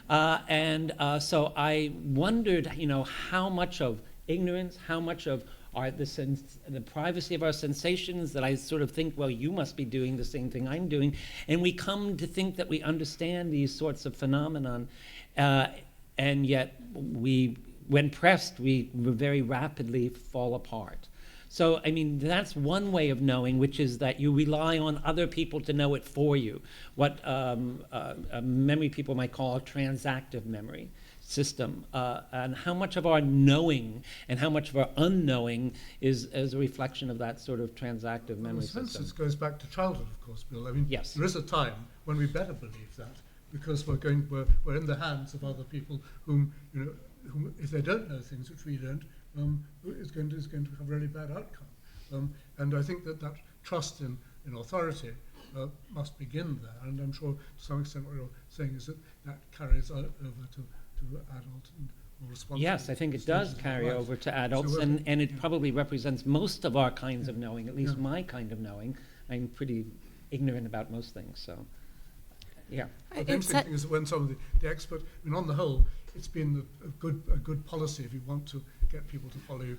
So I wondered, how much of ignorance, how much of the privacy of our sensations that I sort of think, well, you must be doing the same thing I'm doing. And we come to think that we understand these sorts of phenomenon, and yet when pressed, we very rapidly fall apart. So, that's one way of knowing, which is that you rely on other people to know it for you, what memory people might call a transactive memory system. And how much of our knowing and how much of our unknowing is a reflection of that sort of transactive memory system. In a sense, it goes back to childhood, of course, Bill. Yes. There is a time when we better believe that, because we're in the hands of other people whom, if they don't know things which we don't, is going to have a really bad outcome. And I think that trust in authority must begin there. And I'm sure to some extent what you're saying is that carries over to adult and more responsible. Yes, I think it does carry over to adults, and it probably represents most of our kinds of knowing, at least my kind of knowing. I'm pretty ignorant about most things, so yeah. But the interesting thing is that when some of the experts, on the whole, it's been a good policy if you want to get people to follow you,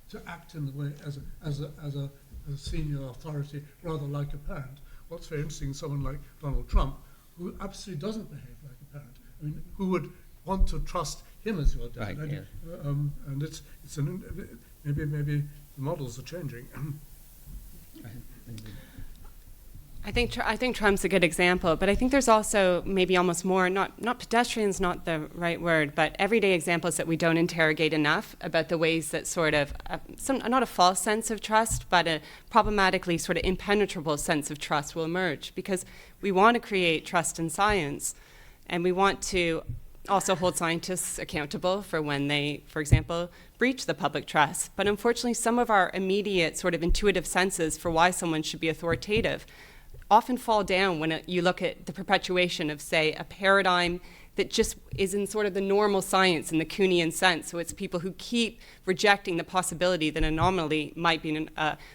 to act in the way as a senior authority, rather like a parent. What's very interesting, someone like Donald Trump, who absolutely doesn't behave like a parent. Who would want to trust him as your dad? Right, yeah. And it's maybe the models are changing. I think Trump's a good example, but I think there's also maybe almost more, not pedestrian's not the right word, but everyday examples that we don't interrogate enough about the ways that sort of, not a false sense of trust, but a problematically sort of impenetrable sense of trust will emerge, because we want to create trust in science, and we want to also hold scientists accountable for when they, for example, breach the public trust. But unfortunately, some of our immediate sort of intuitive senses for why someone should be authoritative often fall down when you look at the perpetuation of, say, a paradigm that just is in sort of the normal science in the Kuhnian sense. So it's people who keep rejecting the possibility that anomaly might be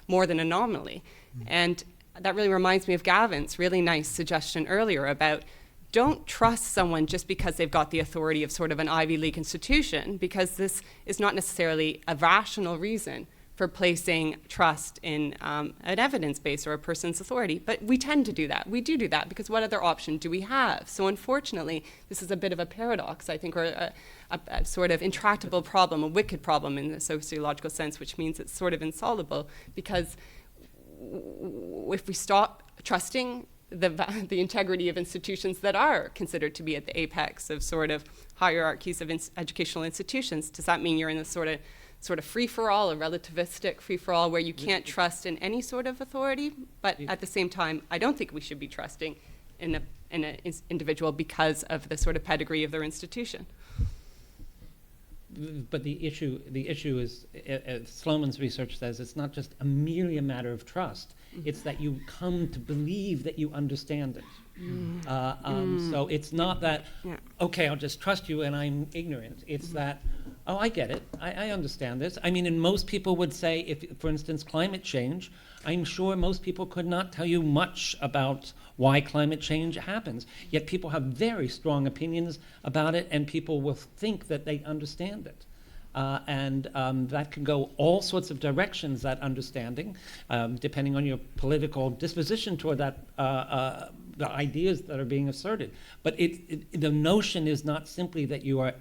more than anomaly. And that really reminds me of Gavin's really nice suggestion earlier about don't trust someone just because they've got the authority of sort of an Ivy League institution, because this is not necessarily a rational reason for placing trust in an evidence base or a person's authority. But we tend to do that. We do that because what other option do we have? So unfortunately, this is a bit of a paradox, I think, or a sort of intractable problem, a wicked problem in the sociological sense, which means it's sort of insoluble, because if we stop trusting the integrity of institutions that are considered to be at the apex of sort of hierarchies of educational institutions, does that mean you're in a sort of free-for-all, a relativistic free-for-all where you can't trust in any sort of authority? But at the same time, I don't think we should be trusting in an individual because of the sort of pedigree of their institution. But the issue is, Sloman's research says, it's not just merely a matter of trust. It's that you come to believe that you understand it. So it's not that, okay, I'll just trust you and I'm ignorant. It's that, oh, I get it. I understand this. I mean, and most people would say, if, for instance, climate change, I'm sure most people could not tell you much about why climate change happens. Yet people have very strong opinions about it, and people will think that they understand it. And that can go all sorts of directions, that understanding, depending on your political disposition toward that, the ideas that are being asserted. But the notion is not simply that you are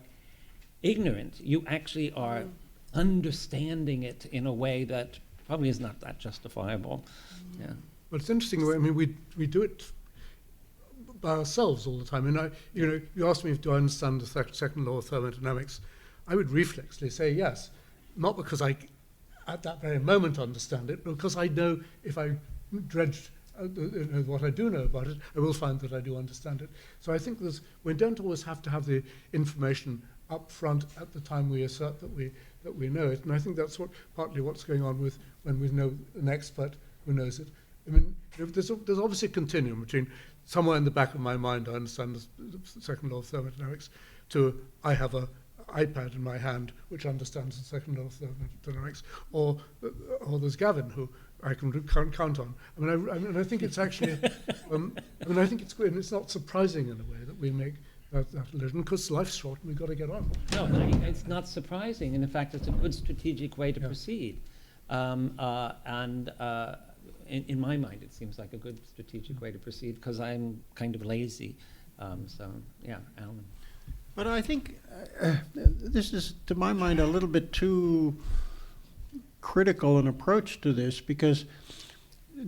ignorant, you actually are understanding it in a way that probably is not that justifiable. Yeah. Well, it's interesting. I mean, we do it by ourselves all the time. And you asked me if do I understand the second law of thermodynamics. I would reflexly say yes, not because I, at that very moment, understand it, but because I know if I dredge what I do know about it, I will find that I do understand it. So I think we don't always have to have the information up front at the time we assert that we know it. And I think that's partly what's going on with when we know an expert who knows it. I mean, there's obviously a continuum between somewhere in the back of my mind I understand the second law of thermodynamics, to I have a iPad in my hand which understands the second law of thermodynamics, or there's Gavin who I can count on. I mean, I think it's actually, I think it's good, and it's not surprising in a way that we make that illusion, because life's short and we've got to get on. No, it's not surprising, and in fact, it's a good strategic way to proceed. In my mind, it seems like a good strategic way to proceed, because I'm kind of lazy. So, yeah, Alan. But I think this is, to my mind, a little bit too critical an approach to this, because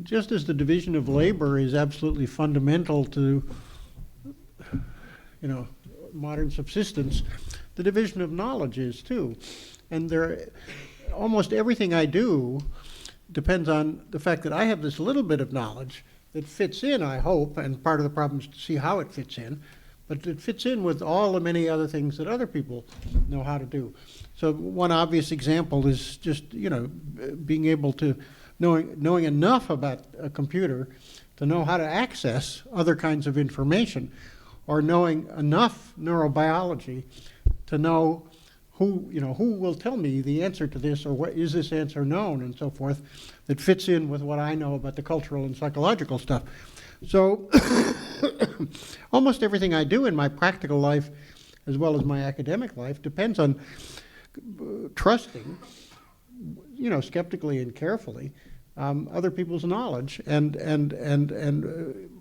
just as the division of labor is absolutely fundamental to, modern subsistence, the division of knowledge is too. And almost everything I do depends on the fact that I have this little bit of knowledge that fits in, I hope, and part of the problem is to see how it fits in, but it fits in with all the many other things that other people know how to do. So one obvious example is just, being able to, knowing enough about a computer to know how to access other kinds of information, or knowing enough neurobiology to know who will tell me the answer to this, or what is this answer known, and so forth, that fits in with what I know about the cultural and psychological stuff. So almost everything I do in my practical life, as well as my academic life, depends on trusting, skeptically and carefully, other people's knowledge, and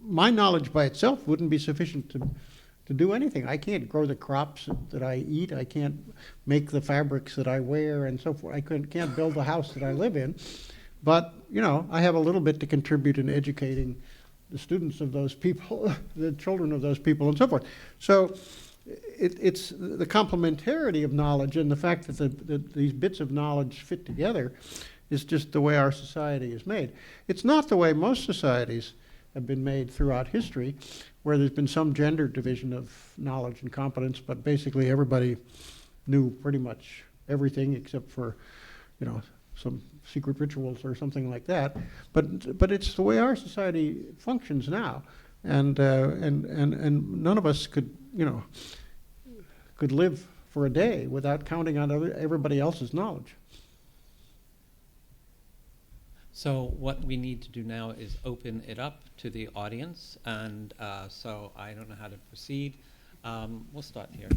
my knowledge by itself wouldn't be sufficient to do anything. I can't grow the crops that I eat. I can't make the fabrics that I wear, and so forth. I can't build the house that I live in. But I have a little bit to contribute in educating the students of those people, the children of those people, and so forth. So it's the complementarity of knowledge, and the fact that these bits of knowledge fit together is just the way our society is made. It's not the way most societies have been made throughout history, where there's been some gender division of knowledge and competence, but basically everybody knew pretty much everything except for, some secret rituals or something like that. But it's the way our society functions now, and none of us could live for a day without counting on everybody else's knowledge. So what we need to do now is open it up to the audience, and so I don't know how to proceed. We'll start here.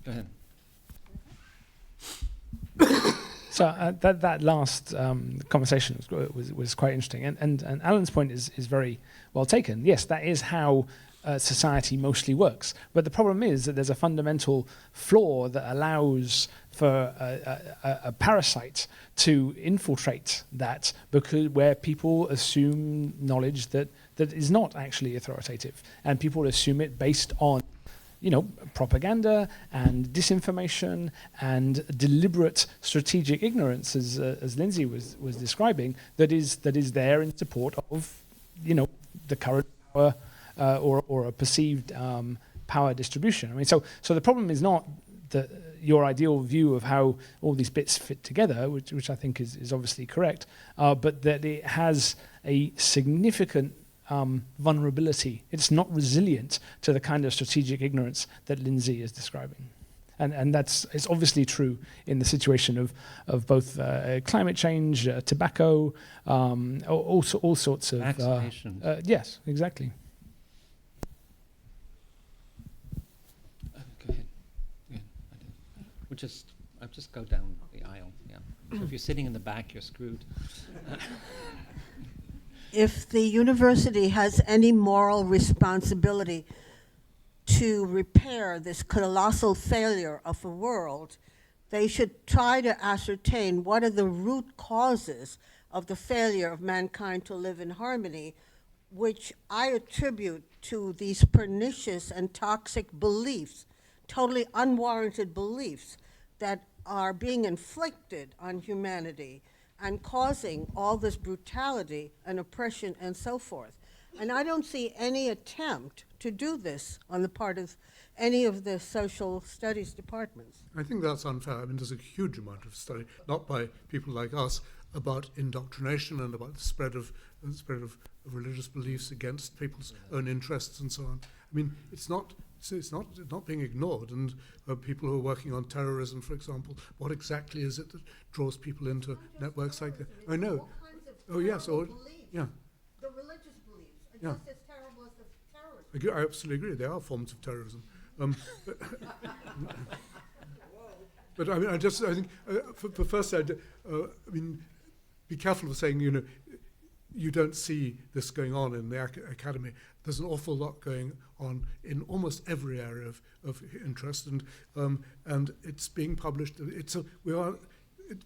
Go ahead. So that last conversation was quite interesting, and Alan's point is very well taken. Yes, that is how society mostly works. But the problem is that there's a fundamental flaw that allows for a parasite to infiltrate that, because where people assume knowledge that is not actually authoritative, and people assume it based on propaganda and disinformation and deliberate strategic ignorance, as Linsey was describing, that is there in support of the current power or a perceived power distribution. I mean, so the problem is not your ideal view of how all these bits fit together, which I think is obviously correct, but that it has a significant vulnerability. It's not resilient to the kind of strategic ignorance that Linsey is describing. And it's obviously true in the situation of both climate change, tobacco, all sorts of... Vaccination. Yes, exactly. Go ahead. I'll just go down the aisle, yeah. So if you're sitting in the back, you're screwed. If the university has any moral responsibility to repair this colossal failure of the world, they should try to ascertain what are the root causes of the failure of mankind to live in harmony, which I attribute to these pernicious and toxic beliefs, totally unwarranted beliefs that are being inflicted on humanity and causing all this brutality and oppression and so forth. And I don't see any attempt to do this on the part of any of the social studies departments. I think that's unfair. I mean, there's a huge amount of study, not by people like us, about indoctrination and about the spread of religious beliefs against people's own interests and so on. I mean, it's not being ignored. And people who are working on terrorism, for example, what exactly is it that draws people into networks like that? I know. All kinds of Oh yes, or beliefs. yeah. The religious beliefs are Yeah. just as terrible as the terrorism. I absolutely agree. There are forms of terrorism. But I mean, I think for first, I mean, be careful of saying, you don't see this going on in the academy. There's an awful lot going on in almost every area of interest, and it's being published.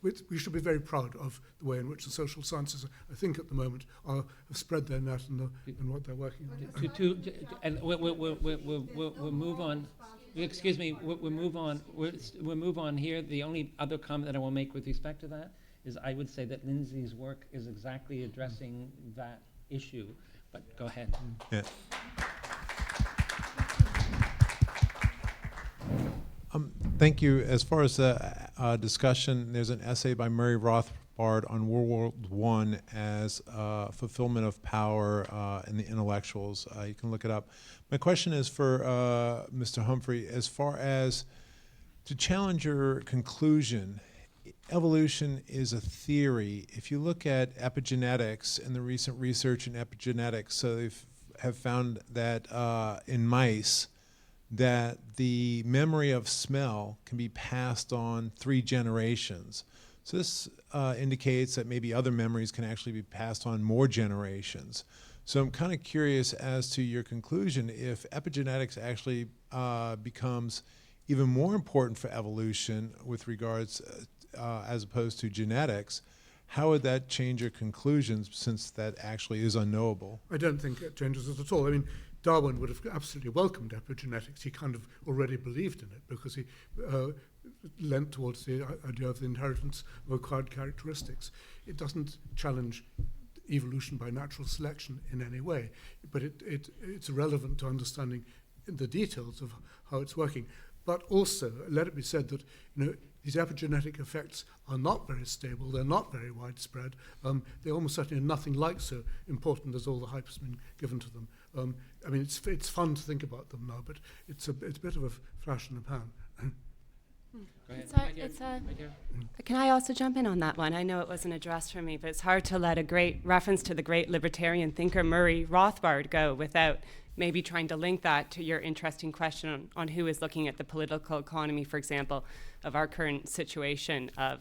We should be very proud of the way in which the social sciences, I think, at the moment, have spread their net and what they're working on. And we'll move on. Excuse me. We'll move on. We'll move on here. The only other comment that I will make with respect to that is I would say that Linsey's work is exactly addressing that issue. But go ahead. Yeah. Thank you. As far as the discussion, there's an essay by Murray Rothbard on World War I as fulfillment of power in the intellectuals. You can look it up. My question is for Mr. Humphrey, as far as to challenge your conclusion, evolution is a theory. If you look at epigenetics and the recent research in epigenetics, so they have found that in mice, that the memory of smell can be passed on 3 generations. So this indicates that maybe other memories can actually be passed on more generations. So I'm kind of curious as to your conclusion, if epigenetics actually becomes even more important for evolution with regards as opposed to genetics, how would that change your conclusions, since that actually is unknowable? I don't think it changes it at all. I mean, Darwin would have absolutely welcomed epigenetics. He kind of already believed in it because he leant towards the idea of the inheritance of acquired characteristics. It doesn't challenge evolution by natural selection in any way, but it's relevant to understanding the details of how it's working. But also, let it be said that these epigenetic effects are not very stable, they're not very widespread, they're almost certainly nothing like so important as all the hype has been given to them. I mean, it's fun to think about them now, but it's a bit of a flash in the pan. Go ahead. Right here. Can I also jump in on that one? I know it wasn't addressed for me, but it's hard to let a great reference to the great libertarian thinker Murray Rothbard go without maybe trying to link that to your interesting question on who is looking at the political economy, for example, of our current situation of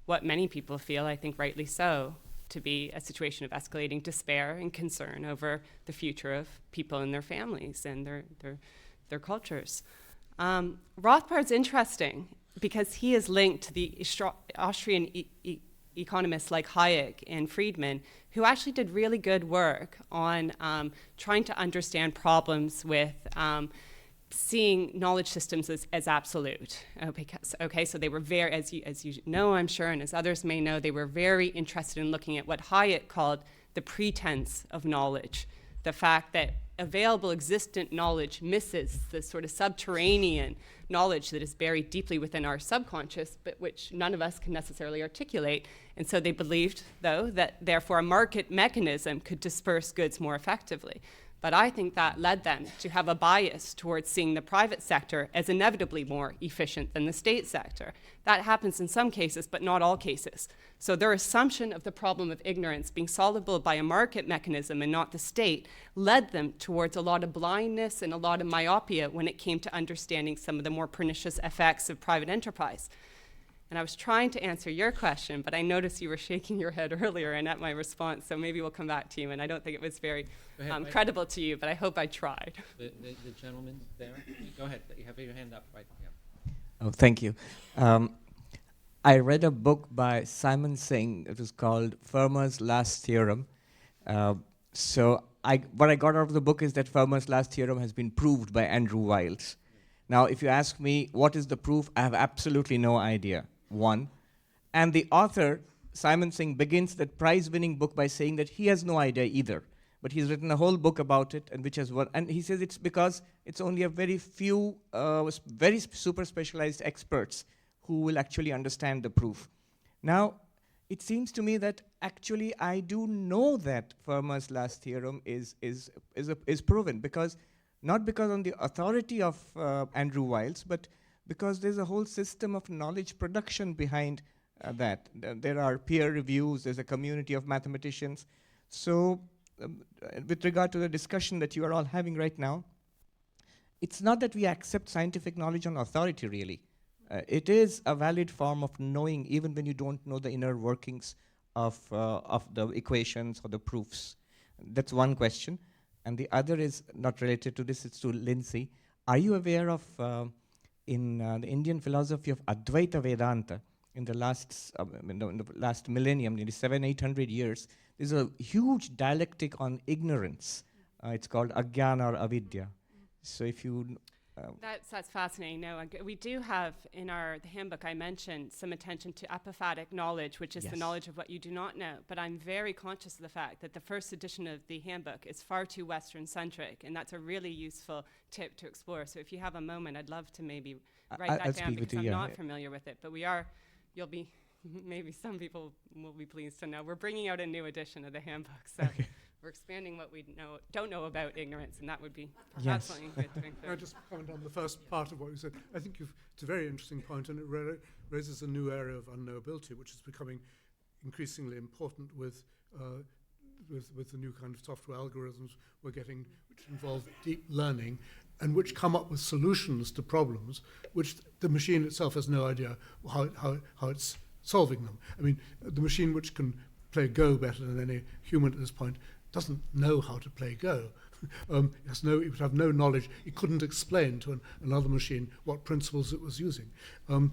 what many people feel, I think rightly so, to be a situation of escalating despair and concern over the future of people and their families and their cultures. Rothbard's interesting because he is linked to the Austrian economists like Hayek and Friedman, who actually did really good work on trying to understand problems with seeing knowledge systems as absolute. Okay, so they were very, as you know, I'm sure, and as others may know, they were very interested in looking at what Hayek called the pretense of knowledge, the fact that available existent knowledge misses the sort of subterranean knowledge that is buried deeply within our subconscious, but which none of us can necessarily articulate. And so they believed, though, that therefore a market mechanism could disperse goods more effectively. But I think that led them to have a bias towards seeing the private sector as inevitably more efficient than the state sector. That happens in some cases, but not all cases. So their assumption of the problem of ignorance being solvable by a market mechanism and not the state led them towards a lot of blindness and a lot of myopia when it came to understanding some of the more pernicious effects of private enterprise. And I was trying to answer your question, but I noticed you were shaking your head earlier and at my response, so maybe we'll come back to you. And I don't think it was very credible to you, but I hope I tried. The gentleman there, go ahead. You have your hand up, right? Yeah. Oh, thank you. I read a book by Simon Singh. It was called Fermat's Last Theorem. What I got out of the book is that Fermat's last theorem has been proved by Andrew Wiles. Now, if you ask me what is the proof, I have absolutely no idea. One. And the author, Simon Singh, begins that prize-winning book by saying that he has no idea either. But he's written a whole book about it, and which has won. And he says it's because it's only a very few, very super specialized experts who will actually understand the proof. Now, it seems to me that actually I do know that Fermat's last theorem is proven, because not because on the authority of Andrew Wiles, but because there's a whole system of knowledge production behind that. There are peer reviews, there's a community of mathematicians. So with regard to the discussion that you are all having right now, it's not that we accept scientific knowledge on authority, really. It is a valid form of knowing, even when you don't know the inner workings of the equations or the proofs. That's one question. And the other is not related to this, it's to Linsey. Are you aware of, in the Indian philosophy of Advaita Vedanta, in the last millennium, nearly 700-800 years, there's a huge dialectic on ignorance. It's called Agyana or Avidya. So if you... That's fascinating. No, we do have in the handbook I mentioned some attention to apophatic knowledge, which is the knowledge of what you do not know. But I'm very conscious of the fact that the first edition of the handbook is far too Western-centric, and that's a really useful tip to explore. So if you have a moment, I'd love to maybe write that down, because I'm not familiar with it. But maybe some people will be pleased to know. We're bringing out a new edition of the handbook, so we're expanding what we don't know about ignorance, and that would be something good to include. I just comment on the first part of what you said. I think it's a very interesting point, and it raises a new area of unknowability, which is becoming increasingly important with the new kind of software algorithms we're getting, which involve deep learning, and which come up with solutions to problems which the machine itself has no idea how it's solving them. I mean, the machine which can play Go better than any human at this point doesn't know how to play Go. It would have no knowledge. It couldn't explain to another machine what principles it was using. And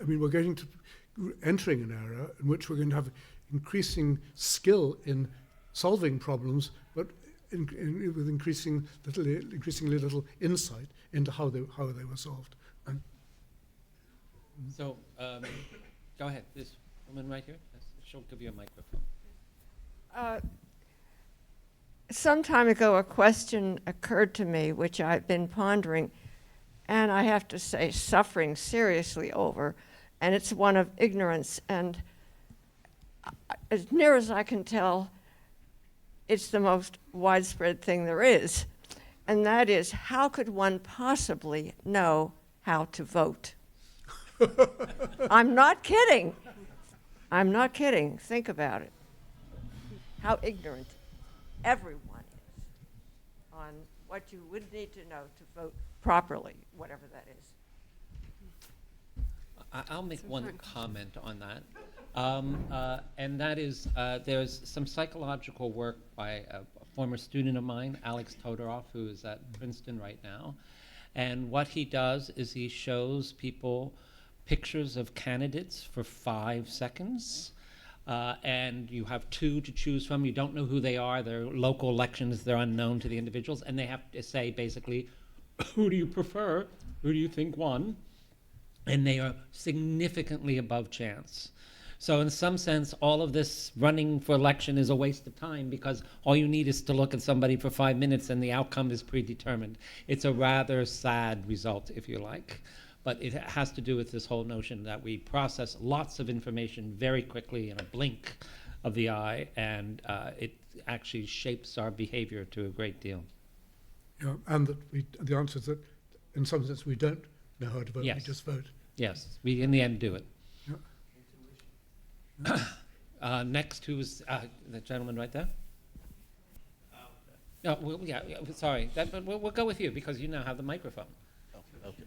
we're going to entering an era in which we're going to have increasing skill in solving problems, but with increasingly little insight into how they were solved. So, go ahead. This woman right here. She'll give you a microphone. Some time ago, a question occurred to me, which I've been pondering, and I have to say suffering seriously over, and it's one of ignorance. And as near as I can tell, it's the most widespread thing there is. And that is, how could one possibly know how to vote? I'm not kidding. I'm not kidding. Think about it. How ignorant everyone is on what you would need to know to vote properly, whatever that is. I'll make one comment on that. And that is, there's some psychological work by a former student of mine, Alex Todorov, who is at Princeton right now. And what he does is he shows people pictures of candidates for 5 seconds. And you have 2 to choose from. You don't know who they are. They're local elections. They're unknown to the individuals. And they have to say, basically, who do you prefer? Who do you think won? And they are significantly above chance. So in some sense, all of this running for election is a waste of time, because all you need is to look at somebody for 5 minutes and the outcome is predetermined. It's a rather sad result, if you like. But it has to do with this whole notion that we process lots of information very quickly in a blink of the eye, and it actually shapes our behavior to a great deal. Yeah, and that the answer is that in some sense we don't know how to vote, Yes. we just vote. Yes, we in the end do it. Yeah. Next, who's the gentleman right there? No, yeah, sorry. But we'll go with you because you now have the microphone. Okay.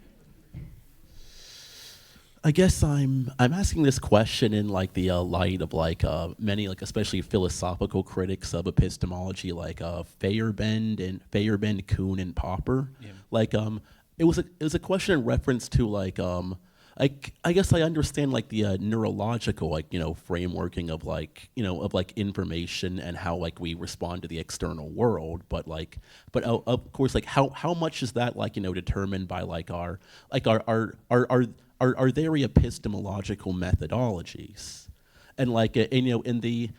I guess I'm asking this question in like the light of like many, like especially philosophical critics of epistemology, like Feyerabend, Kuhn, and Popper. Yeah. Like it was a question in reference to like I guess I understand like the neurological frameworking of like information and how like we respond to the external world, but of course like how much is that determined by our very epistemological methodologies, and the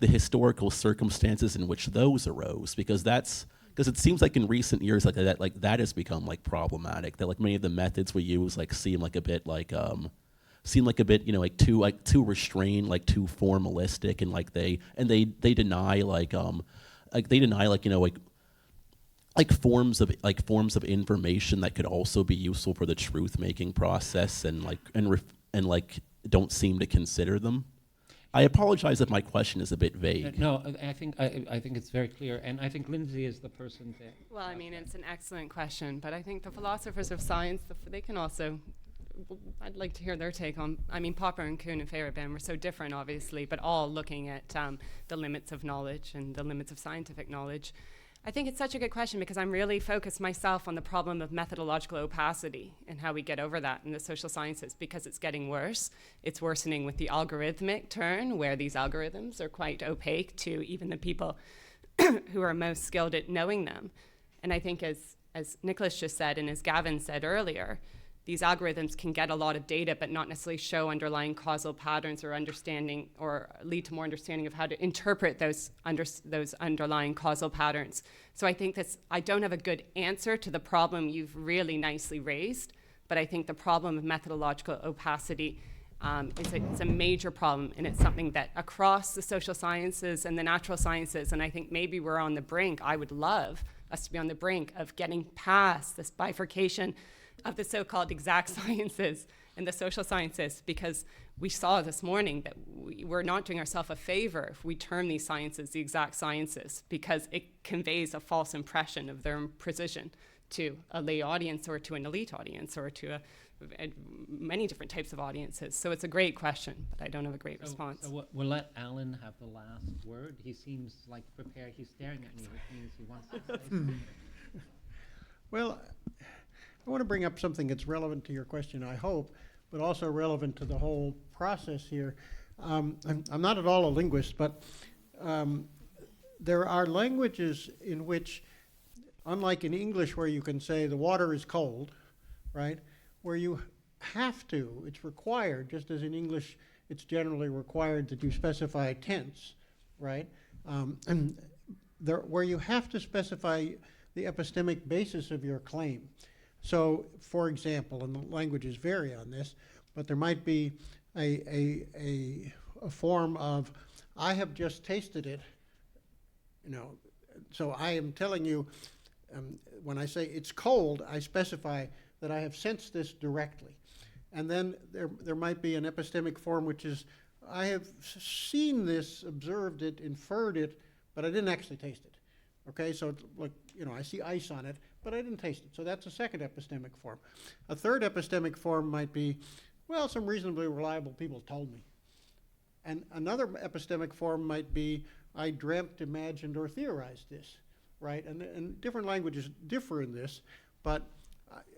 historical circumstances in which those arose, because it seems like in recent years that has become problematic, that many of the methods we use seem a bit too restrained, too formalistic, and they deny forms of information that could also be useful for the truth making process, and don't seem to consider them. I apologize if my question is a bit vague. No, I think it's very clear, and I think Linsey is the person to. Well, I mean, it's an excellent question, but I think the philosophers of science, they can also, I'd like to hear their take on, I mean, Popper and Kuhn and Feyerabend were so different, obviously, but all looking at the limits of knowledge and the limits of scientific knowledge. I think it's such a good question because I'm really focused myself on the problem of methodological opacity and how we get over that in the social sciences, because it's getting worse. It's worsening with the algorithmic turn, where these algorithms are quite opaque to even the people who are most skilled at knowing them. And I think as Nicholas just said, and as Gavin said earlier, these algorithms can get a lot of data but not necessarily show underlying causal patterns or understanding, or lead to more understanding of how to interpret those underlying causal patterns. So I think I don't have a good answer to the problem you've really nicely raised, but I think the problem of methodological opacity it's a major problem, and it's something that across the social sciences and the natural sciences, and I think maybe we're on the brink, I would love us to be on the brink of getting past this bifurcation of the so-called exact sciences and the social sciences, because we saw this morning that we're not doing ourselves a favor if we term these sciences the exact sciences, because it conveys a false impression of their precision to a lay audience or to an elite audience or to many different types of audiences. So it's a great question, but I don't have a great response. So we'll let Alan have the last word. He seems prepared. He's staring at me, which means he wants to say something. Well, I want to bring up something that's relevant to your question, I hope, but also relevant to the whole process here. I'm not at all a linguist, but there are languages in which, unlike in English where you can say the water is cold, right, where you have to, it's required, just as in English it's generally required that you specify tense, right, and where you have to specify the epistemic basis of your claim. So, for example, and the languages vary on this, but there might be a form of, I have just tasted it, so I am telling you, when I say it's cold, I specify that I have sensed this directly. And then there might be an epistemic form which is, I have seen this, observed it, inferred it, but I didn't actually taste it. Okay, so it's like, I see ice on it, but I didn't taste it. So that's a second epistemic form. A third epistemic form might be, well, some reasonably reliable people told me. And another epistemic form might be, I dreamt, imagined, or theorized this, right? And different languages differ in this, but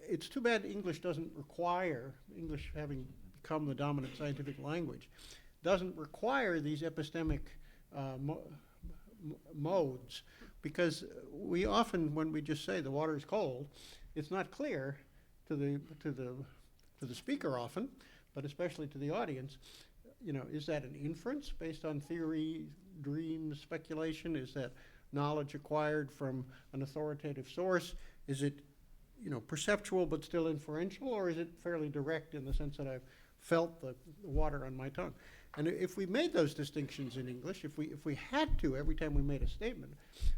it's too bad English doesn't require, English having become the dominant scientific language, doesn't require these epistemic modes, because we often, when we just say the water is cold, it's not clear to the speaker often, but especially to the audience. Is that an inference based on theory, dream, speculation? Is that knowledge acquired from an authoritative source? Is it, perceptual but still inferential, or is it fairly direct in the sense that I've felt the water on my tongue? And if we made those distinctions in English, if we had to every time we made a statement,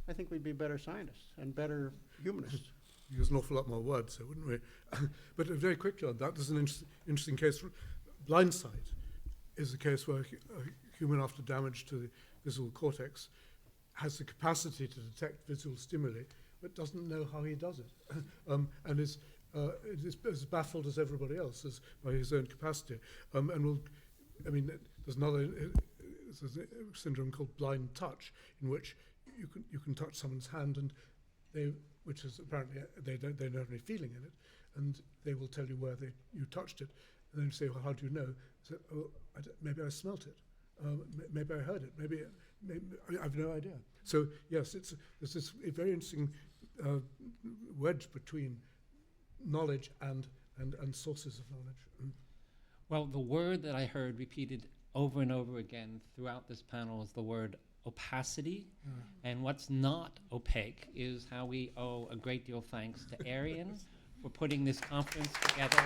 I think we'd be better scientists and better humanists. Use an awful lot more words, so wouldn't we? But very quickly on that, there's an interesting case. Blind sight is a case where a human, after damage to the visual cortex, has the capacity to detect visual stimuli, but doesn't know how he does it, and is as baffled as everybody else by his own capacity. There's a syndrome called blind touch, in which you can touch someone's hand, and which is apparently they don't have any feeling in it, and they will tell you where you touched it, and then you say, well, how do you know? So, maybe I smelt it, maybe I heard it, maybe I have no idea. So yes, there's this very interesting wedge between knowledge and sources of knowledge. Well, the word that I heard repeated over and over again throughout this panel is the word opacity. And what's not opaque is how we owe a great deal of thanks to Arian for putting this conference together.